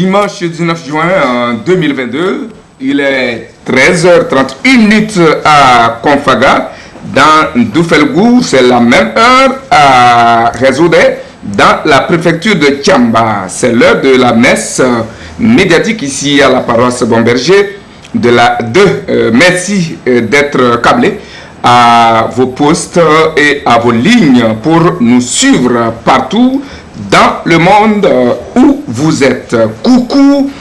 dimanche 19 juin 2022. Il est 13h31 à Konfaga. Dans Doufelgou, c'est la même heure à Résoudé, dans la préfecture de Tchamba. C'est l'heure de la messe médiatique ici à la paroisse Bomberger. Merci d'être câblés à vos postes et à vos lignes pour nous suivre partout dans le monde où vous êtes. Coucou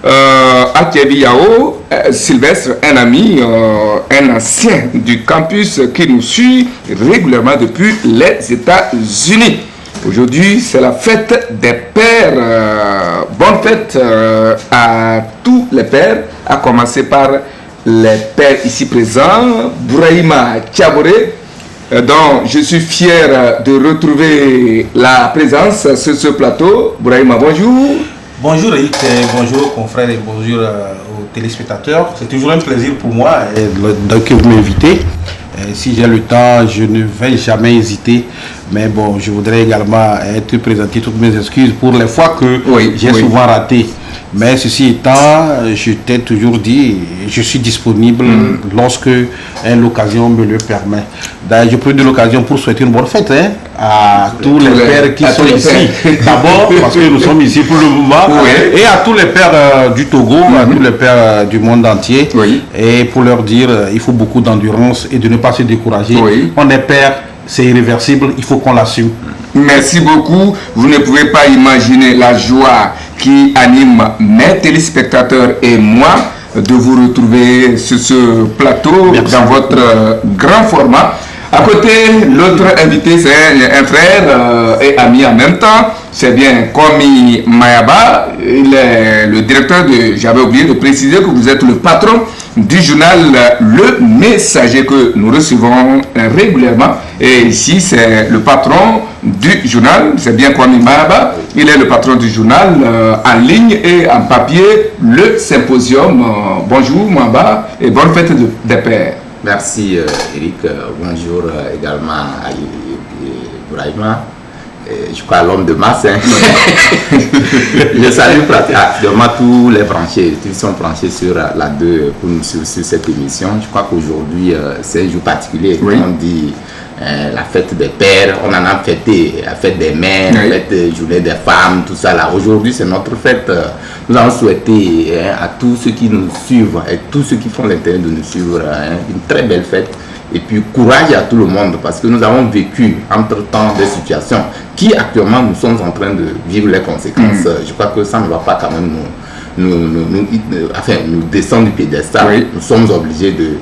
à Thierry Yao, Sylvestre, un ami, un ancien du campus qui nous suit régulièrement depuis les États-Unis. Aujourd'hui, c'est la fête des pères. Bonne fête à tous les pères, à commencer par les pères ici présents. Bouraïma Tchaboré, dont je suis fier de retrouver la présence sur ce plateau. Bouraïma, bonjour. Bonjour Eric, bonjour confrères et bonjour aux téléspectateurs. C'est toujours un plaisir pour moi que vous m'invitez. Si j'ai le temps, je ne vais jamais hésiter. Mais bon, je voudrais également te présenter toutes mes excuses pour les fois que j'ai souvent raté. Mais ceci étant, je t'ai toujours dit, je suis disponible lorsque l'occasion me le permet. D'ailleurs, je prends de l'occasion pour souhaiter une bonne fête à tous les pères qui sont ici. D'abord, parce que nous sommes ici pour le moment. Et à tous les pères du Togo, à tous les pères du monde entier. Et pour leur dire, il faut beaucoup d'endurance et de ne pas se décourager. On est père, c'est irréversible, il faut qu'on l'assume. Merci beaucoup. Vous ne pouvez pas imaginer la joie qui anime mes téléspectateurs et moi de vous retrouver sur ce plateau. Merci dans votre grand format. À côté, l'autre invité, c'est un frère et ami en même temps. C'est bien Kwame Mayaba. Il est le directeur de... J'avais oublié de préciser que vous êtes le patron du journal Le Messager que nous recevons régulièrement. Et ici, c'est le patron du journal. C'est bien Kwame Mayaba. Il est le patron du journal en ligne et en papier, le Symposium. Bonjour Mayaba et bonne fête des pères. Merci Eric, bonjour également à Bouraïma, je crois l'homme de masse. Je salue pratiquement tous les branchés qui sont branchés sur la 2 pour nous suivre sur cette émission. Je crois qu'aujourd'hui c'est un jour particulier, on dit la fête des pères, on en a fêté, la fête des mères, la fête journée des femmes, tout ça là. Aujourd'hui c'est notre fête. Nous allons souhaiter à tous ceux qui nous suivent et tous ceux qui font l'intérêt de nous suivre une très belle fête. Et puis courage à tout le monde parce que nous avons vécu entre-temps des situations qui actuellement nous sommes en train de vivre les conséquences. Je crois que ça ne va pas quand même nous descendre du piédestal. Nous sommes obligés de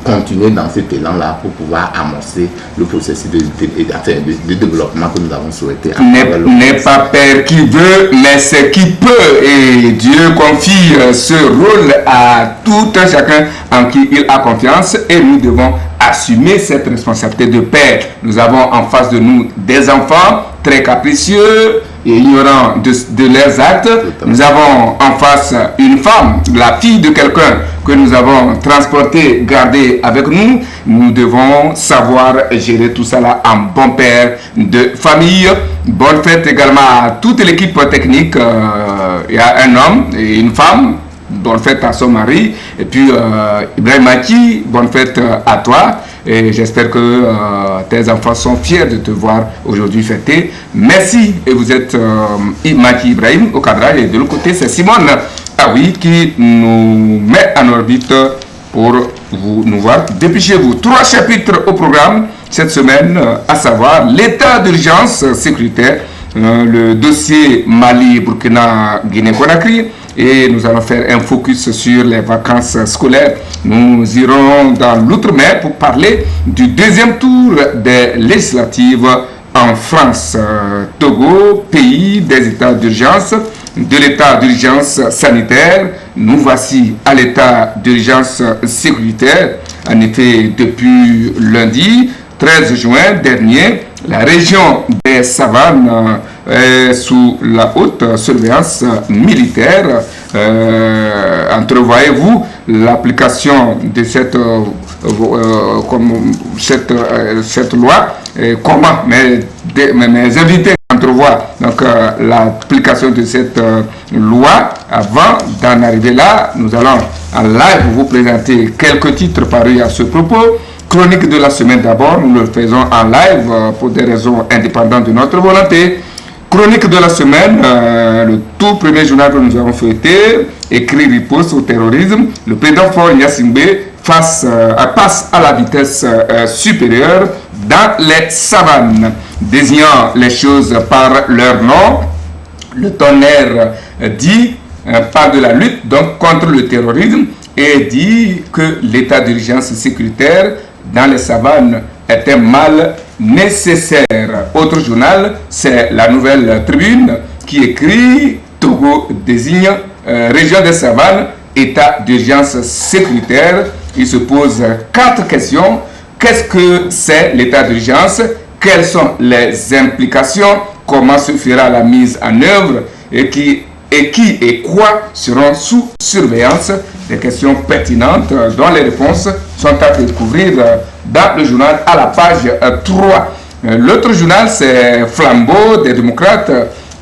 continuer dans cet élan-là pour pouvoir amorcer le processus de développement que nous avons souhaité. N'est pas père qui veut, mais c'est qui peut. Et Dieu confie ce rôle à tout un chacun en qui il a confiance. Et nous devons assumer cette responsabilité de père. Nous avons en face de nous des enfants très capricieux et ignorants de leurs actes. Nous avons en face une femme, la fille de quelqu'un que nous avons transporté, gardé avec nous. Nous devons savoir gérer tout ça là en bon père de famille. Bonne fête également à toute l'équipe technique. Il y a un homme et une femme. Bonne fête à son mari. Et puis Ibrahim Maki, bonne fête à toi. Et j'espère que tes enfants sont fiers de te voir aujourd'hui fêter. Merci. Et vous êtes Maki Ibrahim au cadrage. Et de l'autre côté, c'est Simone Aoui qui nous met en orbite pour nous voir. Dépêchez-vous. 3 chapitres au programme cette semaine, à savoir l'état d'urgence sécuritaire, le dossier Mali, Burkina, Guinée-Conakry. Et nous allons faire un focus sur les vacances scolaires. Nous irons dans l'outre-mer pour parler du deuxième tour des législatives en France. Togo, pays des états d'urgence, de l'état d'urgence sanitaire. Nous voici à l'état d'urgence sécuritaire. En effet, depuis lundi 13 juin dernier, la région des Savanes est sous la haute surveillance militaire. Entrevoyez-vous l'application de cette loi? Comment mes invités, en entrevoit donc l'application de cette loi. Avant d'en arriver là, nous allons en live vous présenter quelques titres parus à ce propos. Chronique de la semaine d'abord, nous le faisons en live pour des raisons indépendantes de notre volonté. Chronique de la semaine, le tout premier journal que nous avons feuilleté, écrit riposte au terrorisme. Le président Faure Gnassingbé passe à la vitesse supérieure dans les savanes, désignant les choses par leur nom. Le tonnerre parle de la lutte donc contre le terrorisme et dit que l'état d'urgence sécuritaire dans les savanes est un mal nécessaire. Autre journal, c'est la Nouvelle Tribune qui écrit Togo désigne région des savanes, état d'urgence sécuritaire. Il se pose 4 questions. Qu'est-ce que c'est l'état d'urgence? Quelles sont les implications? Comment se fera la mise en œuvre? Et qui et quoi seront sous surveillance? Des questions pertinentes dont les réponses sont à découvrir dans le journal à la page 3. L'autre journal, c'est Flambeau des démocrates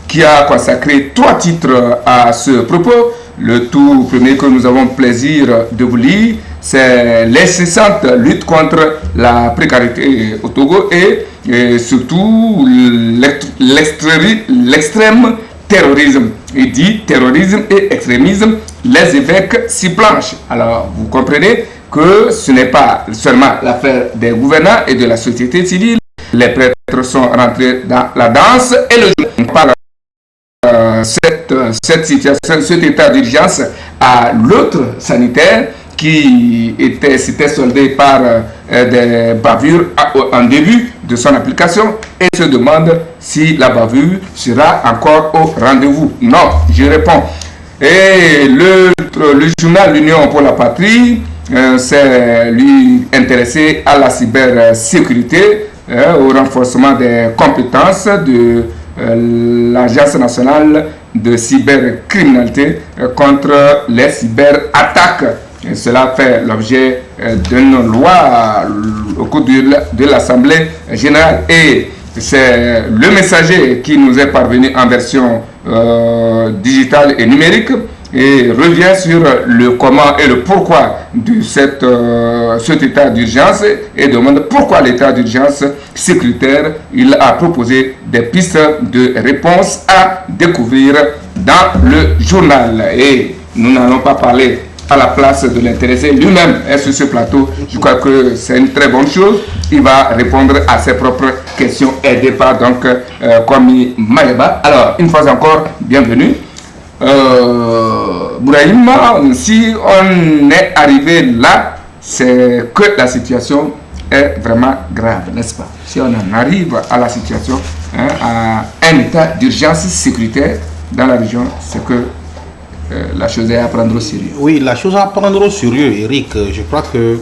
qui a consacré 3 titres à ce propos. Le tout premier que nous avons plaisir de vous lire, c'est l'incessante lutte contre la précarité au Togo et surtout l'extrême terrorisme. Il dit terrorisme et extrémisme, les évêques s'y planchent. Alors vous comprenez que ce n'est pas seulement l'affaire des gouvernants et de la société civile. Les prêtres sont rentrés dans la danse et le jour par cette situation, cet état d'urgence à l'autre sanitaire qui s'était soldé par des bavures en début de son application et se demande si la bavure sera encore au rendez-vous. Non, je réponds. Et le journal L'Union pour la Patrie, c'est lui intéressé à la cybersécurité, au renforcement des compétences de l'Agence nationale de cybercriminalité contre les cyberattaques. Et cela fait l'objet d'une loi au cours de l'Assemblée générale. Et c'est le messager qui nous est parvenu en version digitale et numérique et revient sur le comment et le pourquoi de cet état d'urgence et demande pourquoi l'état d'urgence sécuritaire. Il a proposé des pistes de réponse à découvrir dans le journal. Et nous n'allons pas parler à la place de l'intéressé. Lui-même est sur ce plateau. Je crois que c'est une très bonne chose. Il va répondre à ses propres questions, aidé par donc Kwame Mayeba. Alors, une fois encore, bienvenue. Bourahim, si on est arrivé là, c'est que la situation est vraiment grave, n'est-ce pas? Si on en arrive à la situation, à un état d'urgence sécuritaire dans la région, c'est que la chose est à prendre au sérieux. Oui, la chose à prendre au sérieux, Eric. Je crois que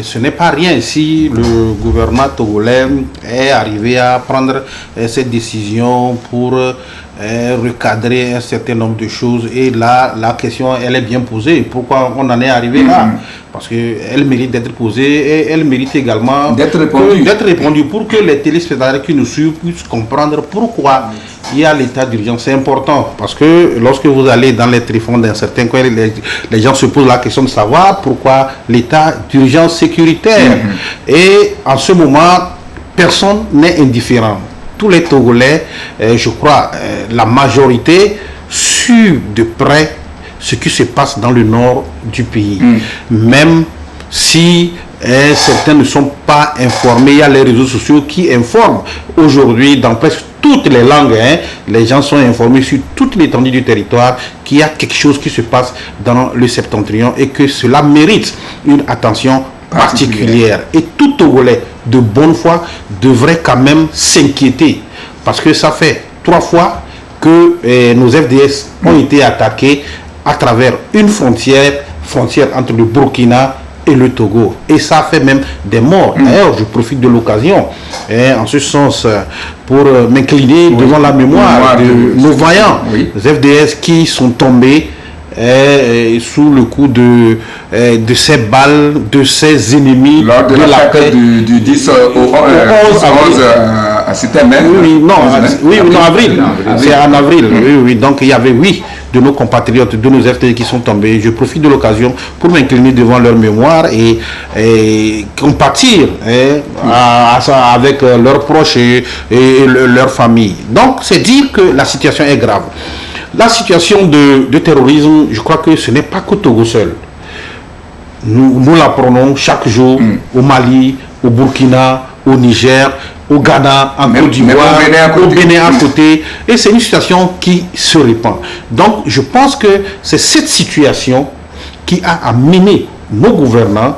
ce n'est pas rien si le gouvernement togolais est arrivé à prendre cette décision pour recadrer un certain nombre de choses. Et là, la question, elle est bien posée. Pourquoi on en est arrivé là? Parce qu'elle mérite d'être posée et elle mérite également d'être répondue pour que les téléspectateurs qui nous suivent puissent comprendre pourquoi il y a l'état d'urgence. C'est important parce que lorsque vous allez dans les tréfonds d'un certain coin, les gens se posent la question de savoir pourquoi l'état d'urgence sécuritaire. Et en ce moment, personne n'est indifférent. Tous les Togolais, je crois, la majorité suivent de près ce qui se passe dans le nord du pays. Même si certains ne sont pas informés, il y a les réseaux sociaux qui informent. Aujourd'hui, dans presque toutes les langues, les gens sont informés sur toute l'étendue du territoire qu'il y a quelque chose qui se passe dans le septentrion et que cela mérite une attention particulière. Et tout Togolais de bonne foi devrait quand même s'inquiéter parce que ça fait 3 fois que nos FDS ont été attaqués à travers une frontière entre le Burkina et le Togo. Et ça fait même des morts. D'ailleurs, je profite de l'occasion, en ce sens, pour m'incliner devant la mémoire de nos vaillants FDS qui sont tombés sous le coup de ces balles, de ces ennemis. Lors de l'attaque du 10 au 11 c'était même. Non, avril. C'est en avril. Oui. Donc il y avait 8 de nos compatriotes, de nos FTD qui sont tombés. Je profite de l'occasion pour m'incliner devant leur mémoire et compatir avec leurs proches et leurs familles. Donc c'est dire que la situation est grave. La situation de terrorisme, je crois que ce n'est pas qu'au Togo seul. Nous la prenons chaque jour au Mali, au Burkina, au Niger, au Ghana, en Côte d'Ivoire, au Bénin à côté. Et c'est une situation qui se répand. Donc je pense que c'est cette situation qui a amené nos gouvernants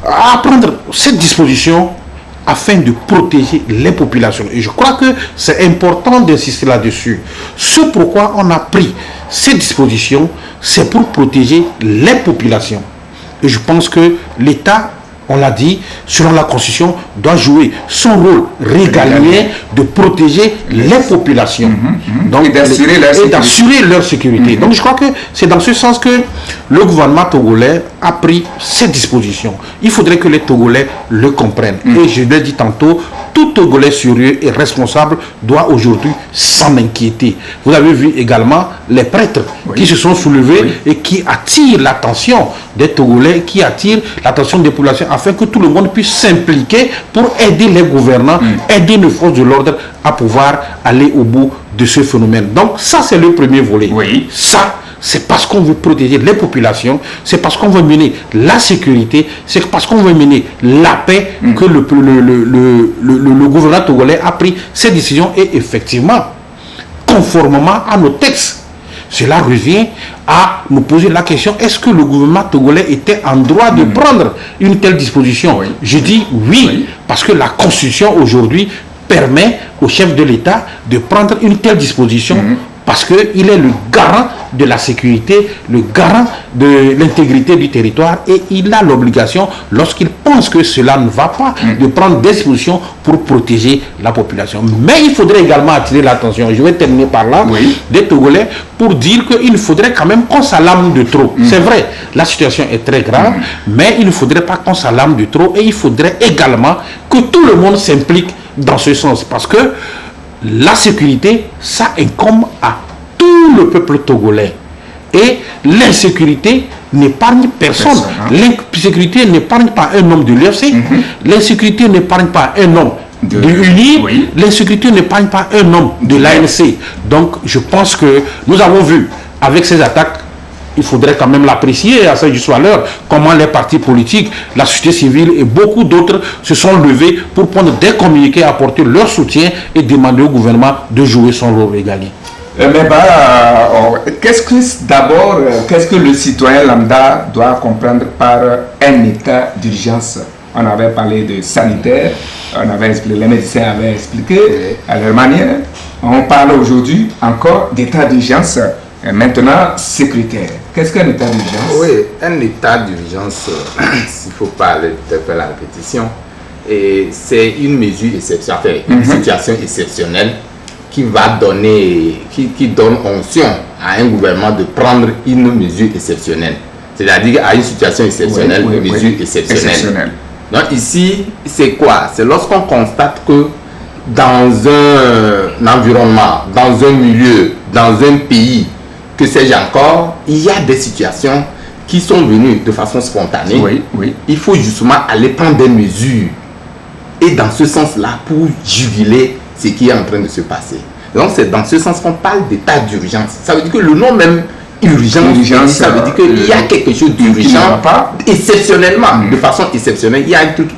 à prendre cette disposition afin de protéger les populations. Et je crois que c'est important d'insister là-dessus. Ce pourquoi on a pris ces dispositions, c'est pour protéger les populations. Et je pense que l'État, on l'a dit, selon la Constitution, doit jouer son rôle régalien de protéger les populations. Donc, et d'assurer leur sécurité. Donc je crois que c'est dans ce sens que le gouvernement togolais a pris cette disposition. Il faudrait que les Togolais le comprennent. Et je l'ai dit tantôt, tout Togolais sérieux et responsable doit aujourd'hui s'en inquiéter. Vous avez vu également les prêtres qui se sont soulevés et qui attirent l'attention des Togolais, qui attirent l'attention des populations afin que tout le monde puisse s'impliquer pour aider les gouvernants, aider les forces de l'ordre à pouvoir aller au bout de ce phénomène. Donc ça, c'est le premier volet. Ça, c'est parce qu'on veut protéger les populations, c'est parce qu'on veut mener la sécurité, c'est parce qu'on veut mener la paix que le gouvernement togolais a pris ces décisions. Et effectivement, conformément à nos textes, cela revient à nous poser la question, est-ce que le gouvernement togolais était en droit de prendre une telle disposition? Je dis oui, parce que la Constitution aujourd'hui permet au chef de l'État de prendre une telle disposition parce qu'il est le garant de la sécurité, le garant de l'intégrité du territoire, et il a l'obligation, lorsqu'il pense que cela ne va pas, de prendre des dispositions pour protéger la population. Mais il faudrait également attirer l'attention, je vais terminer par là, des Togolais, pour dire qu'il faudrait quand même qu'on s'alarme de trop. C'est vrai, la situation est très grave, mais il ne faudrait pas qu'on s'alarme de trop, et il faudrait également que tout le monde s'implique dans ce sens, parce que la sécurité, ça incombe à tout le peuple togolais. Et l'insécurité n'épargne personne. L'insécurité n'épargne pas un homme de l'UFC. L'insécurité n'épargne pas un homme de l'UNI. L'insécurité n'épargne pas un homme de l'ANC. Donc, je pense que nous avons vu, avec ces attaques, il faudrait quand même l'apprécier à sa juste valeur, comment les partis politiques, la société civile et beaucoup d'autres se sont levés pour prendre des communiqués, apporter leur soutien et demander au gouvernement de jouer son rôle régalien. Mais qu'est-ce que le citoyen lambda doit comprendre par un état d'urgence? On avait parlé de sanitaire, les médecins avaient expliqué à leur manière. On parle aujourd'hui encore d'état d'urgence. Et maintenant, sécuritaire. Qu'est-ce qu'un état d'urgence? Oui, un état d'urgence, s'il ne faut pas faire la répétition, c'est une mesure exceptionnelle, une situation exceptionnelle qui va donner, qui donne onction à un gouvernement de prendre une mesure exceptionnelle. C'est-à-dire à une situation exceptionnelle, une mesure exceptionnelle. Donc ici, c'est quoi? C'est lorsqu'on constate que dans un environnement, dans un milieu, dans un pays, que sais-je encore, il y a des situations qui sont venues de façon spontanée. Il faut justement aller prendre des mesures. Et dans ce sens-là, pour juguler ce qui est en train de se passer. Donc c'est dans ce sens qu'on parle d'état d'urgence. Ça veut dire que le nom même urgence, ça veut dire qu'il y a quelque chose d'urgent, exceptionnellement, de façon exceptionnelle. Il y a un truc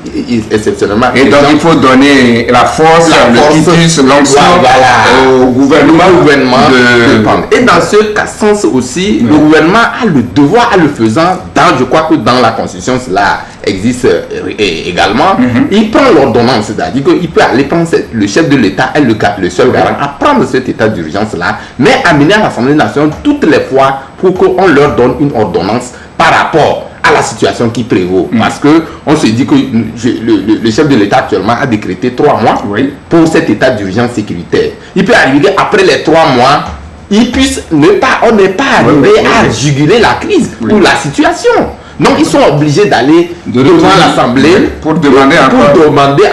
exceptionnellement. Et donc il faut donner la force, le quitus, l'onction au gouvernement de prendre. Et dans ce sens aussi, le gouvernement a le devoir, à le faisant, je crois que dans la Constitution, cela existe également, il prend l'ordonnance, c'est-à-dire qu'il peut aller prendre le chef de l'État est le seul garant à prendre cet état d'urgence-là, mais amener à l'Assemblée nationale toutes les fois pour qu'on leur donne une ordonnance par rapport à la situation qui prévaut. Parce que on se dit que le chef de l'État actuellement a décrété 3 mois pour cet état d'urgence sécuritaire. Il peut arriver après les 3 mois, on n'est pas arrivé à juguler la crise ou la situation. Donc ils sont obligés d'aller devant l'Assemblée pour demander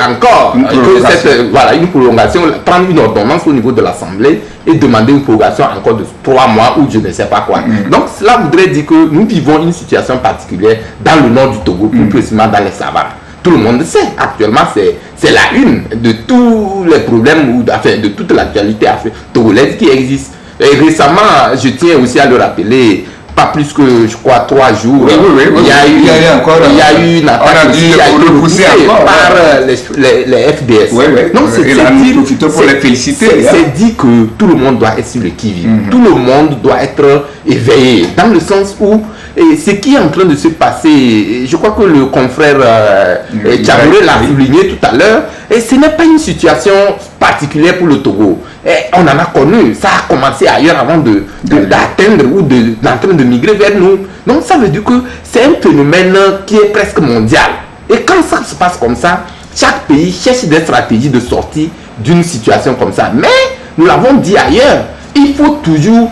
encore une prolongation, prendre une ordonnance au niveau de l'Assemblée et demander une prolongation encore de 3 mois ou je ne sais pas quoi. Donc cela voudrait dire que nous vivons une situation particulière dans le nord du Togo, plus précisément dans les savanes. Tout le monde sait, actuellement c'est la une de tous les problèmes, de toute l'actualité togolaise qui existe. Et récemment, je tiens aussi à le rappeler, pas plus que je crois 3 jours, il y a eu une attaque qui a été repoussée par les FDS. Donc c'est pour les féliciter. C'est dit que tout le monde doit être sur le qui-vive. Tout le monde doit être éveillé, dans le sens où ce qui est en train de se passer, je crois que le confrère Tchabouré l'a souligné tout à l'heure, et ce n'est pas une situation particulière pour le Togo. Et on en a connu, ça a commencé ailleurs avant d'atteindre ou d'entrer de migrer vers nous. Donc ça veut dire que c'est un phénomène qui est presque mondial. Et quand ça se passe comme ça, chaque pays cherche des stratégies de sortie d'une situation comme ça. Mais nous l'avons dit ailleurs, il faut toujours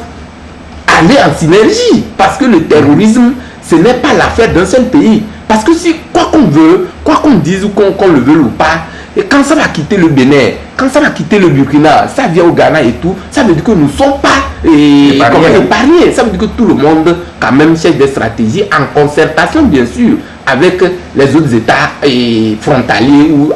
aller en synergie, parce que le terrorisme, ce n'est pas l'affaire d'un seul pays. Parce que si, quoi qu'on dise ou qu'on le veuille ou pas, et quand ça va quitter le Bénin, quand ça va quitter le Burkina, ça vient au Ghana et tout, ça veut dire que nous ne sommes pas épargnés. Ça veut dire que tout le monde quand même cherche des stratégies en concertation bien sûr avec les autres États frontaliers ou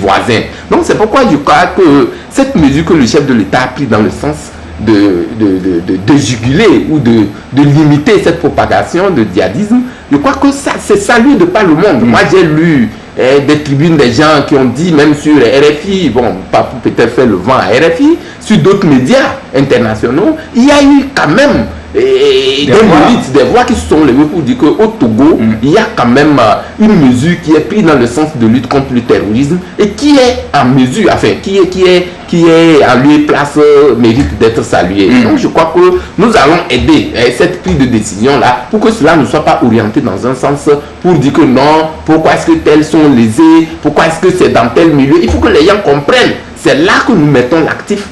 voisins. Donc c'est pourquoi je crois que cette mesure que le chef de l'État a prise dans le sens de juguler ou de limiter cette propagation de djihadisme, je crois que ça c'est salué de par le monde. Moi j'ai lu des tribunes des gens qui ont dit, même sur RFI, bon, pas pour peut-être faire le vent à RFI, sur d'autres médias internationaux, il y a eu quand même des voix qui se sont levées pour dire qu'au Togo, il y a quand même une mesure qui est prise dans le sens de lutte contre le terrorisme et qui est en mesure, enfin, qui est en lieu et place, mérite d'être saluée. Donc je crois que nous allons aider cette prise de décision-là pour que cela ne soit pas orienté dans un sens pour dire que non, pourquoi est-ce que tels sont lésés, pourquoi est-ce que c'est dans tel milieu. Il faut que les gens comprennent. C'est là que nous mettons l'actif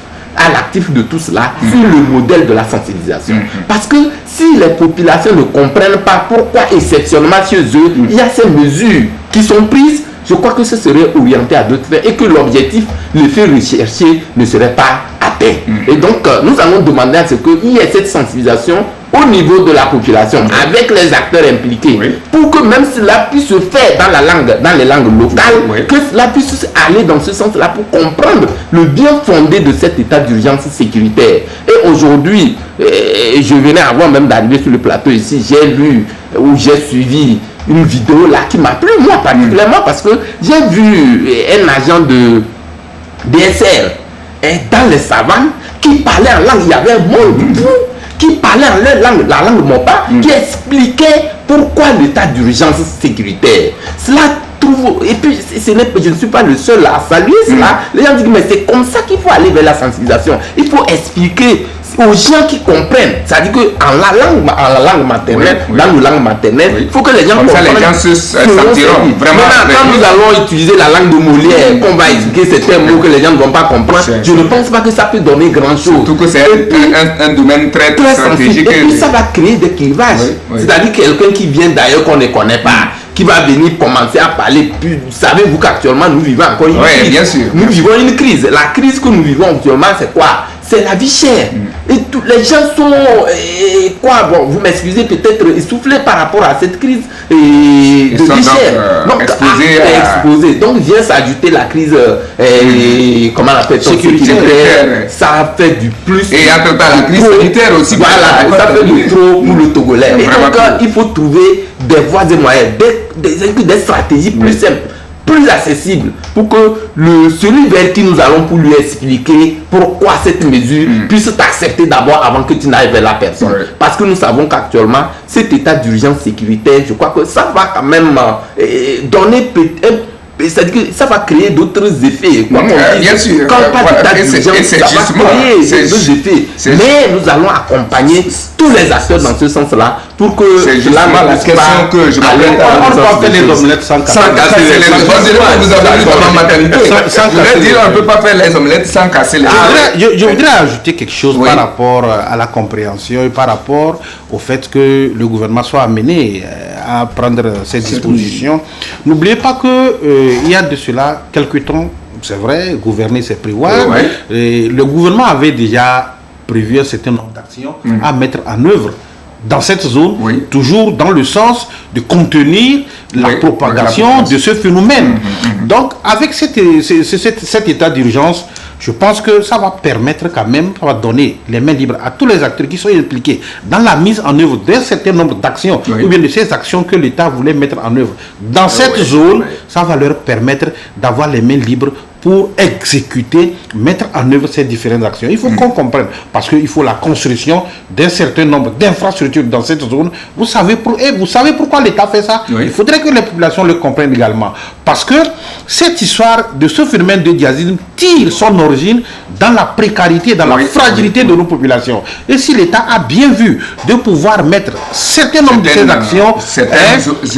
de tout cela sur le modèle de la sensibilisation. Parce que si les populations ne comprennent pas pourquoi exceptionnellement chez eux, il y a ces mesures qui sont prises, je crois que ce serait orienté à d'autres faits et que l'objectif, le fait recherché, ne serait pas atteint. Et donc, nous allons demander à ce qu'il y ait cette sensibilisation au niveau de la population, avec les acteurs impliqués, pour que même cela puisse se faire dans les langues locales, que cela puisse aller dans ce sens-là pour comprendre le bien fondé de cet état d'urgence sécuritaire. Et aujourd'hui, je venais avant même d'arriver sur le plateau ici, j'ai lu ou j'ai suivi une vidéo là qui m'a plu, moi particulièrement, parce que j'ai vu un agent de DSR dans les savanes qui parlait en langue, il y avait un monde qui parlait en la langue Mopa, qui expliquait pourquoi l'état d'urgence sécuritaire. Cela trouve, et puis je ne suis pas le seul à saluer cela. Les gens disent mais c'est comme ça qu'il faut aller vers la sensibilisation. Il faut expliquer aux gens qui comprennent. C'est-à-dire qu'en la langue maternelle, dans nos langues maternelles, il faut que les gens comprennent. Comme ça, les gens se sentiront vraiment. Quand nous allons utiliser la langue de Molière, qu'on va expliquer certains mots que les gens ne vont pas comprendre, je ne pense pas que ça peut donner grand-chose. Surtout que c'est un domaine très stratégique. Et puis ça va créer des clivages. C'est-à-dire quelqu'un qui vient d'ailleurs qu'on ne connaît pas, qui va venir commencer à parler. Savez-vous qu'actuellement nous vivons encore une crise. Bien sûr. Nous vivons une crise. La crise que nous vivons actuellement, c'est quoi? C'est la vie chère. Et les gens sont, vous m'excusez, peut-être essoufflés par rapport à cette crise de vie chère. Donc, exposés. Donc vient s'ajouter la crise, comment on appelle ça, sécuritaire. Ça fait du plus. Et entre temps, la crise sanitaire aussi. Voilà, ça fait du trop pour le Togolais. Et donc, il faut trouver des voies et moyens, des stratégies plus simples, plus accessible, pour que celui vers qui nous allons pour lui expliquer pourquoi cette mesure puisse t'accepter d'abord avant que tu n'ailles vers la personne. Parce que nous savons qu'actuellement, cet état d'urgence sécuritaire, je crois que ça va quand même donner c'est-à-dire que ça va créer d'autres effets. Bien sûr. Quand pas d'état d'urgence, ça va créer d'autres effets. Mais nous allons accompagner tous tous les acteurs dans ce sens-là pour que c'est justement la question que je m'apprête à on peut faire les omelettes sans casser les œufs. Vous avez dit pendant maternité. Je voulais dire, on ne peut pas faire les omelettes sans casser les œufs. Je voudrais ajouter quelque chose par rapport à la compréhension et par rapport au fait que le gouvernement soit amené à prendre ces dispositions. N'oubliez pas qu'il y a de cela quelques temps, c'est vrai, gouverner c'est prévoir. Et le gouvernement avait déjà prévu un certain nombre d'actions à mettre en œuvre dans cette zone, toujours dans le sens de contenir la propagation de ce phénomène. Donc, avec cet état d'urgence, je pense que ça va permettre quand même, ça va donner les mains libres à tous les acteurs qui sont impliqués dans la mise en œuvre d'un certain nombre d'actions, ou bien de ces actions que l'État voulait mettre en œuvre. Dans cette zone, ça va leur permettre d'avoir les mains libres pour exécuter, mettre en œuvre ces différentes actions. Il faut qu'on comprenne, parce qu'il faut la construction d'un certain nombre d'infrastructures dans cette zone. Vous savez pourquoi l'État fait ça? Il faudrait que les populations le comprennent également. Parce que cette histoire de ce phénomène de djihadisme tire son origine dans la précarité, dans la fragilité de nos populations. Et si l'État a bien vu de pouvoir mettre un certain nombre de ces actions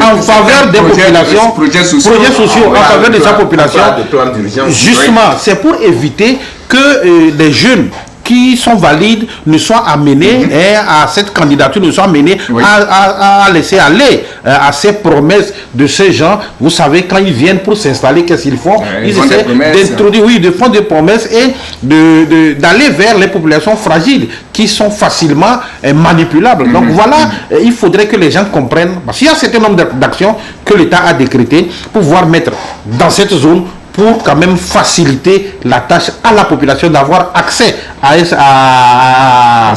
en faveur des populations, projets sociaux en faveur de sa population, justement, c'est pour éviter que les jeunes qui sont valides ne soient amenés à cette candidature, ne soient amenés à laisser aller à ces promesses de ces gens. Vous savez, quand ils viennent pour s'installer, qu'est-ce qu'ils font? Ils essaient d'introduire, de faire des promesses et d'aller vers les populations fragiles qui sont facilement manipulables. Donc voilà, il faudrait que les gens comprennent, parce qu'il y a un certain nombre d'actions que l'État a décrétées pour pouvoir mettre dans cette zone pour quand même faciliter la tâche à la population d'avoir accès à un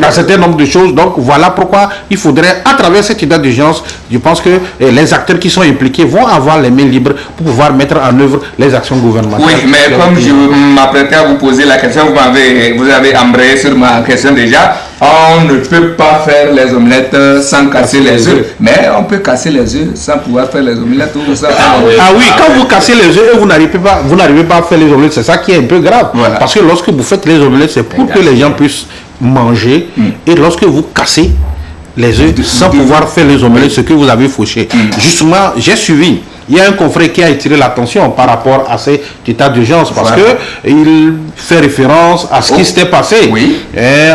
certain nombre de choses. Donc voilà pourquoi il faudrait, à travers cet état d'urgence, je pense que les acteurs qui sont impliqués vont avoir les mains libres pour pouvoir mettre en œuvre les actions gouvernementales. Oui, mais comme je m'apprêtais à vous poser la question, vous avez embrayé sur ma question déjà. On ne peut pas faire les omelettes sans casser les œufs, mais on peut casser les œufs sans pouvoir faire les omelettes. Quand vous cassez les œufs et vous n'arrivez pas à faire les omelettes, c'est ça qui est un peu grave. Parce que lorsque vous faites les omelettes, c'est pour que les gens puissent manger. Et lorsque vous cassez les œufs sans pouvoir faire les omelettes, ce que vous avez fauché. Justement, j'ai suivi. Il y a un confrère qui a attiré l'attention par rapport à cet état d'urgence parce qu'il fait référence à ce qui s'était passé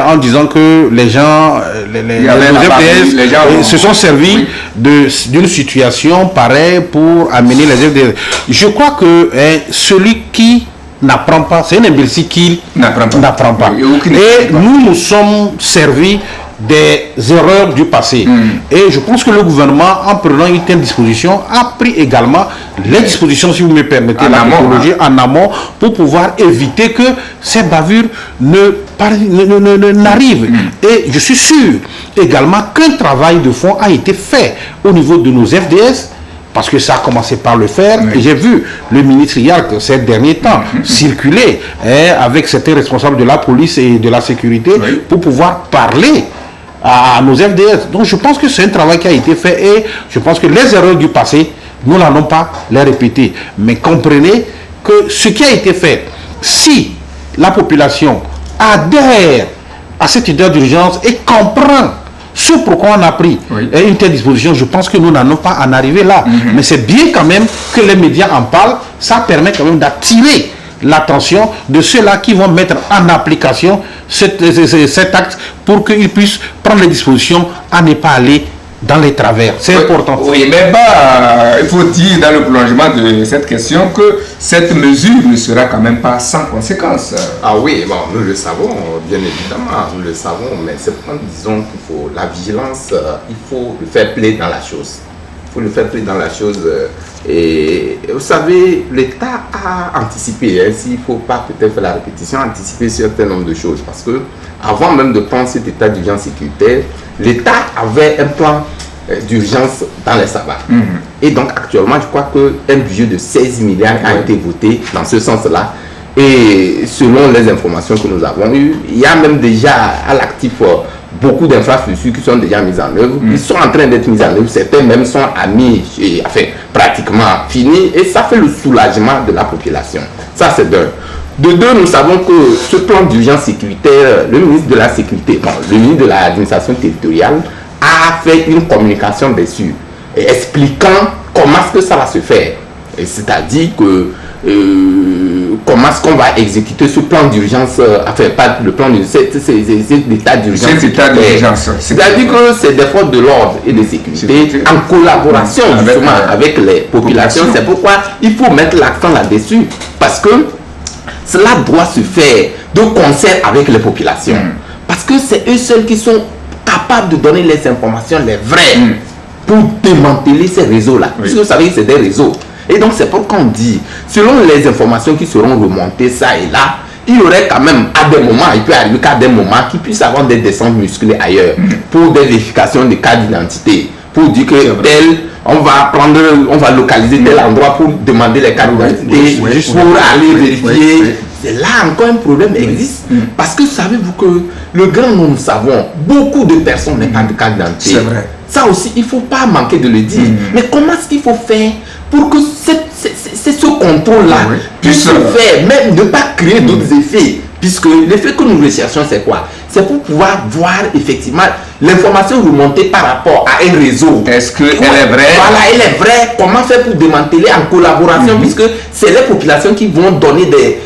en disant que les gens, les FDS se sont servis d'une situation pareille pour amener les FDS. Je crois que celui qui n'apprend pas, c'est un imbécile qui n'apprend pas. Et nous sommes servis des erreurs du passé. Et je pense que le gouvernement, en prenant une telle disposition, a pris également les dispositions, si vous me permettez, la méthodologie en amont, pour pouvoir éviter que ces bavures n'arrivent. Et je suis sûr également qu'un travail de fond a été fait au niveau de nos FDS, parce que ça a commencé par le faire. Et j'ai vu le ministre Yark ces derniers temps circuler avec certains responsables de la police et de la sécurité pour pouvoir parler à nos FDS. Donc je pense que c'est un travail qui a été fait et je pense que les erreurs du passé, nous n'allons pas les répéter. Mais comprenez que ce qui a été fait, si la population adhère à cette idée d'urgence et comprend ce pourquoi on a pris une telle disposition, je pense que nous n'allons pas en arriver là. Mais c'est bien quand même que les médias en parlent. Ça permet quand même d'attirer l'attention de ceux-là qui vont mettre en application cet acte pour qu'ils puissent prendre les dispositions à ne pas aller dans les travers. C'est important. Oui, mais il faut dire dans le prolongement de cette question que cette mesure ne sera quand même pas sans conséquence. Ah oui, bon, nous le savons, bien évidemment, nous le savons, mais c'est pour disons qu'il faut la vigilance, il faut le faire play dans la chose. Il faut le faire play dans la chose. Et vous savez, l'État a anticipé, s'il ne faut pas peut-être faire la répétition, anticiper un certain nombre de choses. Parce que avant même de prendre cet état d'urgence sécuritaire, l'État avait un plan d'urgence dans les sabbats. Et donc actuellement, je crois qu'un budget de 16 milliards a été voté dans ce sens-là. Et selon les informations que nous avons eues, il y a même déjà à l'actif beaucoup d'infrastructures qui sont déjà mises en œuvre. Ils sont en train d'être mises en œuvre. Certains même sont pratiquement finis. Et ça fait le soulagement de la population. Ça, c'est d'un. De deux, nous savons que ce plan d'urgence sécuritaire, le ministre de la Sécurité, le ministre de l'administration territoriale a fait une communication dessus, expliquant comment est-ce que ça va se faire. C'est-à-dire que comment est-ce qu'on va exécuter ce plan d'urgence, enfin pas le plan d'urgence, c'est l'état d'urgence. C'est-à-dire que c'est des forces de l'ordre et de sécurité en collaboration justement avec les populations. C'est pourquoi il faut mettre l'accent là-dessus, parce que cela doit se faire de concert avec les populations. Parce que c'est eux seuls qui sont capables de donner les informations les vraies pour démanteler ces réseaux-là. Puisque vous savez que c'est des réseaux. Et donc c'est pourquoi on dit, selon les informations qui seront remontées ça et là, il y aurait quand même à des moments, il peut arriver qu'à des moments qu'il puisse avoir des descentes musclées ailleurs pour des vérifications de cas d'identité, pour dire que tel, on va localiser tel endroit pour demander les cas d'identité, pour aller vérifier. C'est là encore un problème existe. Parce que savez-vous que le grand nombre, nous savons, beaucoup de personnes n'ont pas de cas d'identité. C'est vrai. Ça aussi, il ne faut pas manquer de le dire. Mais comment est-ce qu'il faut faire pour que ce contrôle-là puisse se faire, même ne pas créer d'autres effets? Puisque l'effet que nous recherchons, c'est quoi? C'est pour pouvoir voir effectivement l'information remontée par rapport à un réseau. Est-ce qu'elle est vraie? Voilà, elle est vraie. Comment faire pour démanteler en collaboration? Puisque c'est les populations qui vont donner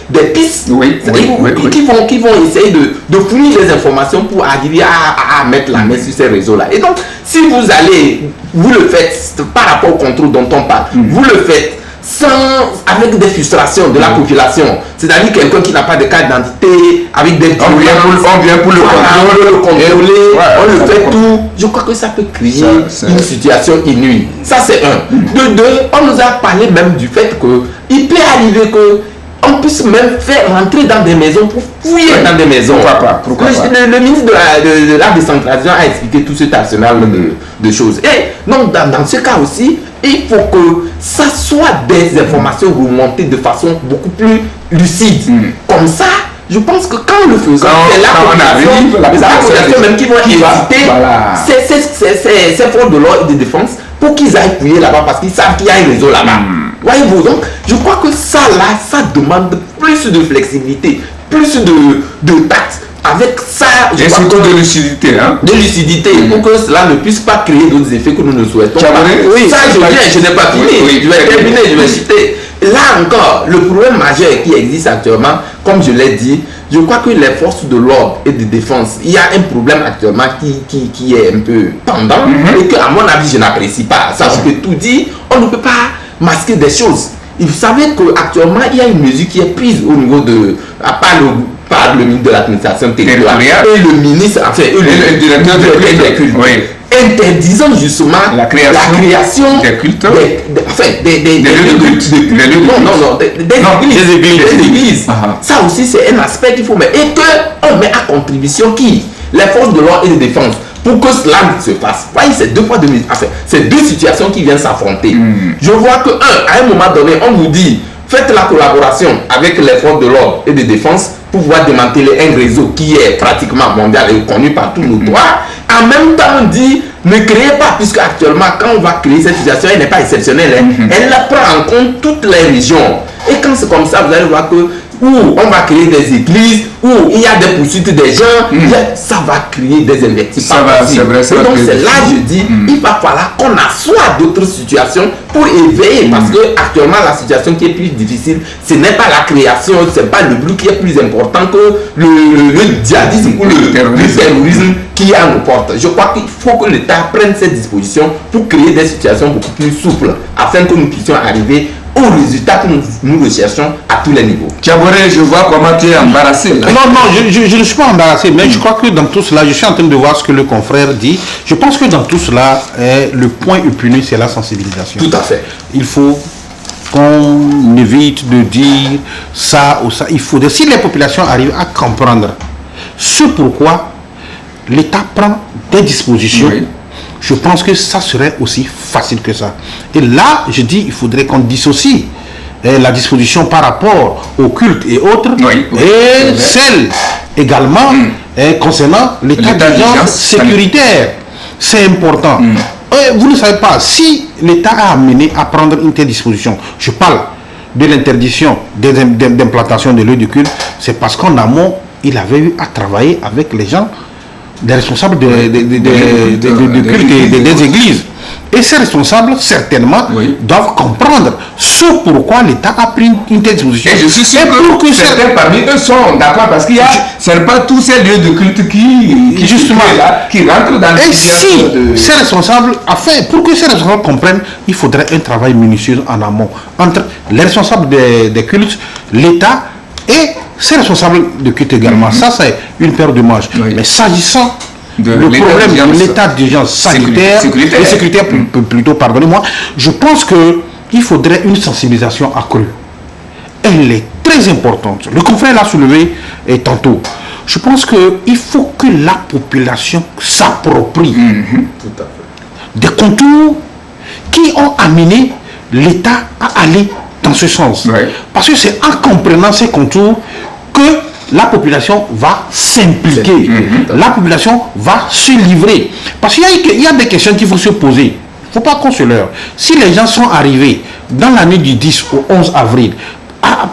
des pistes. Qui vont essayer de fournir les informations pour arriver à mettre la main sur ces réseaux-là. Et donc, si vous le faites par rapport au contrôle dont on parle, vous le faites avec des frustrations de la population, c'est-à-dire quelqu'un qui n'a pas de carte d'identité, avec des on vient pour le contrôler, on le fait tout. Je crois que ça peut créer une situation inouïe. Ça c'est un. De deux, on nous a parlé même du fait qu'il peut arriver que on puisse même faire rentrer dans des maisons pour fouiller dans des maisons. Pourquoi pas? Le ministre de la décentralisation a expliqué tout cet arsenal de choses. Et donc dans ce cas aussi, il faut que ça soit des informations remontées de façon beaucoup plus lucide. Comme ça, je pense que quand le faisons, c'est la population même qui vont éviter ces forces de l'ordre et de défense pour qu'ils aillent fouiller là-bas parce qu'ils savent qu'il y a un réseau là-bas. Voyez-vous, donc je crois que ça demande plus de flexibilité, plus de tact. Avec ça, et surtout de lucidité. De lucidité, pour que cela ne puisse pas créer d'autres effets que nous ne souhaitons pas. Ça, je n'ai pas fini. Je vais terminer, je vais citer. Là encore, le problème majeur qui existe actuellement, comme je l'ai dit, je crois que les forces de l'ordre et de défense, il y a un problème actuellement qui est un peu pendant et que, à mon avis, je n'apprécie pas. Sachant que tout dit, on ne peut pas masquer des choses. Vous savez qu'actuellement, il y a une mesure qui est prise au niveau de, par le ministre de l'administration territoriale et le ministre, enfin, le directeur des cultes, interdisant justement la création des cultes, des églises. Ça aussi, c'est un aspect qu'il faut mettre. Et qu'on met à contribution qui? Les forces de l'ordre et de défense. Pour que cela se fasse. Voyez, c'est c'est deux situations qui viennent s'affronter. Je vois que, à un moment donné, on vous dit, faites la collaboration avec les forces de l'ordre et de défense pour pouvoir démanteler un réseau qui est pratiquement mondial et connu par tous nos droits. En même temps, on dit, ne créez pas, puisque actuellement, quand on va créer cette situation, elle n'est pas exceptionnelle. Elle prend en compte toutes les régions. Et quand c'est comme ça, vous allez voir que où on va créer des églises, où il y a des poursuites des gens, ça va créer des investissements. C'est vrai, et donc c'est là je dis, il va falloir qu'on assoie d'autres situations pour éveiller, parce que actuellement la situation qui est plus difficile, ce n'est pas la création, c'est pas le but qui est plus important que le djihadisme ou le terrorisme qui est à nos portes. Je crois qu'il faut que l'État prenne ces dispositions pour créer des situations beaucoup plus souples, afin que nous puissions arriver au résultat que nous recherchons à tous les niveaux. Tiaboré, je vois comment tu es embarrassé. Là. Non, je ne suis pas embarrassé, mais je crois que dans tout cela, je suis en train de voir ce que le confrère dit. Je pense que dans tout cela, le point épineux, c'est la sensibilisation. Tout à fait. Il faut qu'on évite de dire ça ou ça. Il faudrait, si les populations arrivent à comprendre ce pourquoi l'État prend des dispositions, je pense que ça serait aussi facile que ça. Et là, je dis, il faudrait qu'on dissocie la disposition par rapport au culte et autres, et celle également concernant l'état d'urgence sécuritaire. C'est important. Vous ne savez pas, si l'État a amené à prendre une telle disposition, je parle de l'interdiction d'implantation de lieux de culte, c'est parce qu'en amont, il avait eu à travailler avec les gens, des responsables de culte et des églises. Et ces responsables, certainement, doivent comprendre ce pourquoi l'État a pris une telle disposition. Et je suis sûr que certains parmi eux sont d'accord, parce qu'il y a, ce n'est pas tous ces lieux de culte qui rentrent dans le... Et si ces responsables, pour que ces responsables comprennent, il faudrait un travail minutieux en amont entre les responsables des cultes, l'État et ces responsables de culte également. Ça, c'est une paire de manches. Mais s'agissant le problème de l'état d'urgence sanitaire et sécuritaire, plutôt, pardonnez-moi, je pense qu'il faudrait une sensibilisation accrue. Elle est très importante. Le confrère l'a soulevé tantôt. Je pense qu'il faut que la population s'approprie des contours qui ont amené l'État à aller dans ce sens. Parce que c'est en comprenant ces contours que la population va s'impliquer. La population va se livrer. Parce qu'il y a des questions qu'il faut se poser. Il ne faut pas qu'on se leurre. Si les gens sont arrivés dans l'année du 10 au 11 avril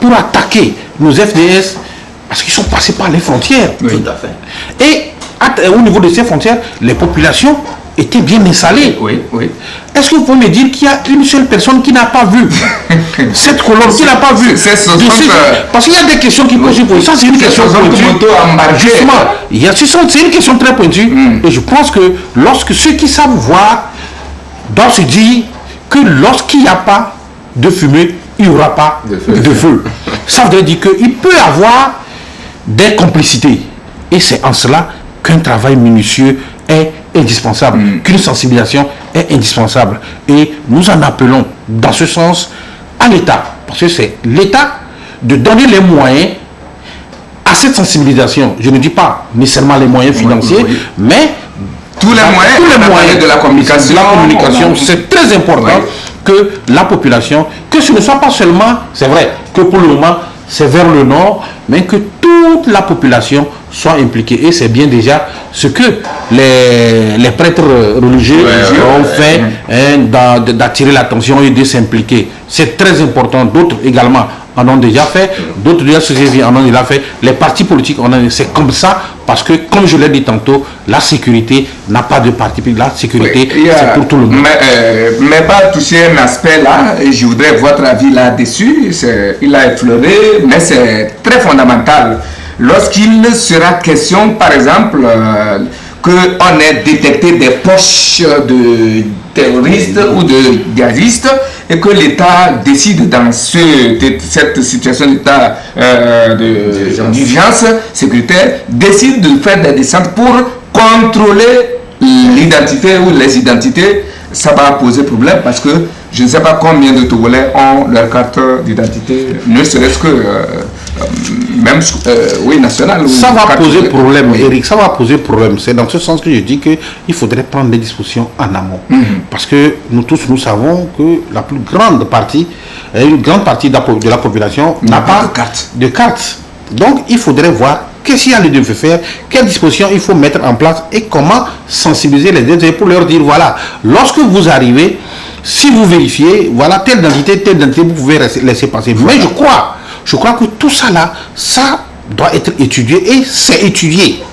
pour attaquer nos FDS, parce qu'ils sont passés par les frontières. Tout à fait. Et au niveau de ces frontières, les populations étaient bien installées. Est-ce que vous pouvez me dire qu'il y a une seule personne qui n'a pas vu cette colonne, qui n'a pas vu parce qu'il y a des questions qui peuvent se poser. Ça, c'est une question pointue. Justement, c'est une question très pointue. Et je pense que lorsque ceux qui savent voir doivent se dire que lorsqu'il n'y a pas de fumée, il n'y aura pas de feu. Ça veut dire qu'il peut y avoir des complicités. Et c'est en cela qu'un travail minutieux est indispensable, qu'une sensibilisation est indispensable. Et nous en appelons dans ce sens à l'État, parce que c'est l'État de donner les moyens à cette sensibilisation. Je ne dis pas nécessairement les moyens financiers, mais tous les moyens de la communication. C'est très important que la population, que ce ne soit pas seulement, c'est vrai, que pour le moment, c'est vers le nord, mais que toute la population soit impliquée. Et c'est bien déjà ce que les prêtres religieux ont fait d'attirer l'attention et de s'impliquer. C'est très important. D'autres également en ont déjà fait. D'autres déjà en ont déjà fait. Les partis politiques en ont. C'est comme ça parce que, comme je l'ai dit tantôt, la sécurité n'a pas de parti. La sécurité, c'est pour tout le monde. Mais pas toucher un aspect là, et je voudrais votre avis là-dessus. Il a effleuré, mais c'est très fondamental. Lorsqu'il sera question, par exemple, qu'on ait détecté des poches de terroristes ou de gazistes et que l'État décide dans cette situation d'état d'urgence sécuritaire, décide de faire des descentes pour contrôler l'identité ou les identités, ça va poser problème parce que je ne sais pas combien de Togolais ont leur carte d'identité, ne serait-ce que même nationale. Ça va poser problème, Eric, ça va poser problème. C'est dans ce sens que je dis qu'il faudrait prendre des dispositions en amont. Parce que nous tous, nous savons que la plus grande partie, une grande partie de la population n'a pas de carte. Donc, il faudrait voir qu'est-ce qu'il y a lieu de faire, quelles dispositions il faut mettre en place et comment sensibiliser les autres pour leur dire, voilà, lorsque vous arrivez, si vous vérifiez, voilà, telle identité, vous pouvez laisser passer. Mais je crois que tout ça là, ça doit être étudié et c'est étudié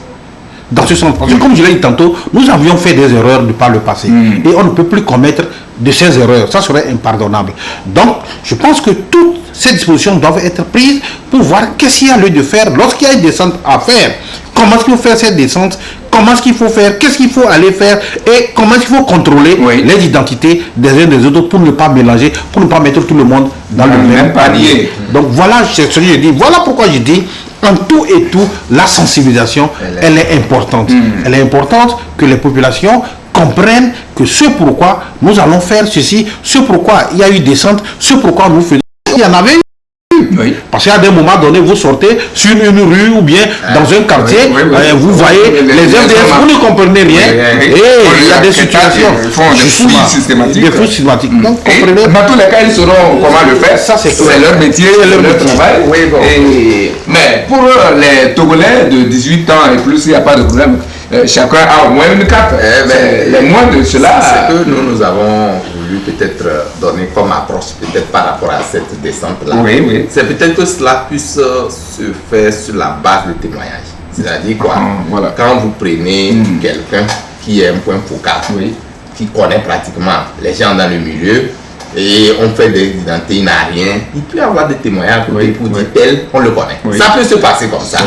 dans ce sens. Parce que comme je l'ai dit tantôt, nous avions fait des erreurs par le passé et on ne peut plus commettre de ces erreurs. Ça serait impardonnable. Donc, je pense que toutes ces dispositions doivent être prises pour voir qu'est-ce qu'il y a lieu de faire lorsqu'il y a une descente à faire. Comment est-ce qu'il faut faire cette descente? Comment est-ce qu'il faut faire? Qu'est-ce qu'il faut aller faire? Et comment est-ce qu'il faut contrôler les identités des uns des autres pour ne pas mélanger, pour ne pas mettre tout le monde dans le même panier. Donc voilà ce que je dis. Voilà pourquoi je dis, en tout et tout, la sensibilisation, elle est importante. Elle est importante que les populations comprennent que ce pourquoi nous allons faire ceci, ce pourquoi il y a eu descente, ce pourquoi nous faisons. Il y en avait eu. Parce qu'à des moments donnés, vous sortez sur une rue ou bien dans un quartier, vous voyez les FDS, vous ne comprenez rien, et il y a des situations, ils font des fouilles systématiques. Donc, comprenez. Dans tous les cas, ils sauront comment le faire. Ça, c'est leur métier, leur travail. Mais pour les Togolais de 18 ans et plus, il n'y a pas de problème. Chacun a au moins une carte. Les moins de cela. C'est que nous avons voulu voulu peut-être donner comme approche peut-être par rapport à cette descente-là. Oui. C'est peut-être que cela puisse se faire sur la base de témoignages. C'est-à-dire quoi, voilà. Quand vous prenez quelqu'un qui est un point focal, qui connaît pratiquement les gens dans le milieu, et on fait des identités, il n'a rien, il peut y avoir des témoignages pour dire tel, on le connaît. Ça peut se passer comme ça.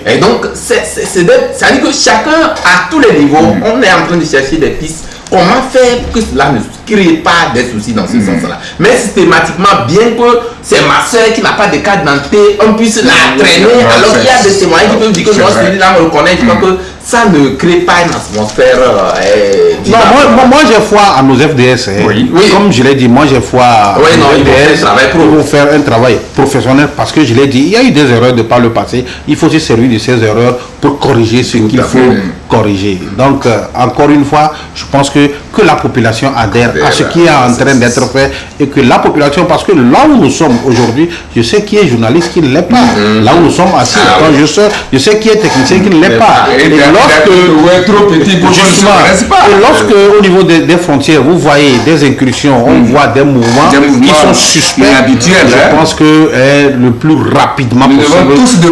Et donc, ça veut dire que chacun, à tous les niveaux, on est en train de chercher des pistes. Comment faire pour que cela ne crée pas des soucis dans ce sens-là. Mais systématiquement, bien que c'est ma soeur qui n'a pas de carte d'identité, on puisse la traîner, alors qu'il y a des témoignages qui peuvent dire que moi, celui-là, on le connaît, je crois que ça ne crée pas une atmosphère. Non, moi j'ai foi à nos FDS. Comme je l'ai dit, moi j'ai foi à nos FDS pour faire un travail professionnel parce que je l'ai dit, il y a eu des erreurs de par le passé. Il faut se servir de ces erreurs pour corriger ce qu'il faut corriger. Donc, encore une fois, je pense que la population adhère à ce qui est en train d'être fait et que la population, parce que là où nous sommes aujourd'hui, je sais qui est journaliste, qui ne l'est pas. Là où nous sommes assis, je sais qui est technicien, qui ne l'est pas. Lorsque au niveau des frontières, vous voyez des incursions, on voit des mouvements qui sont suspects, je pense que le plus rapidement possible,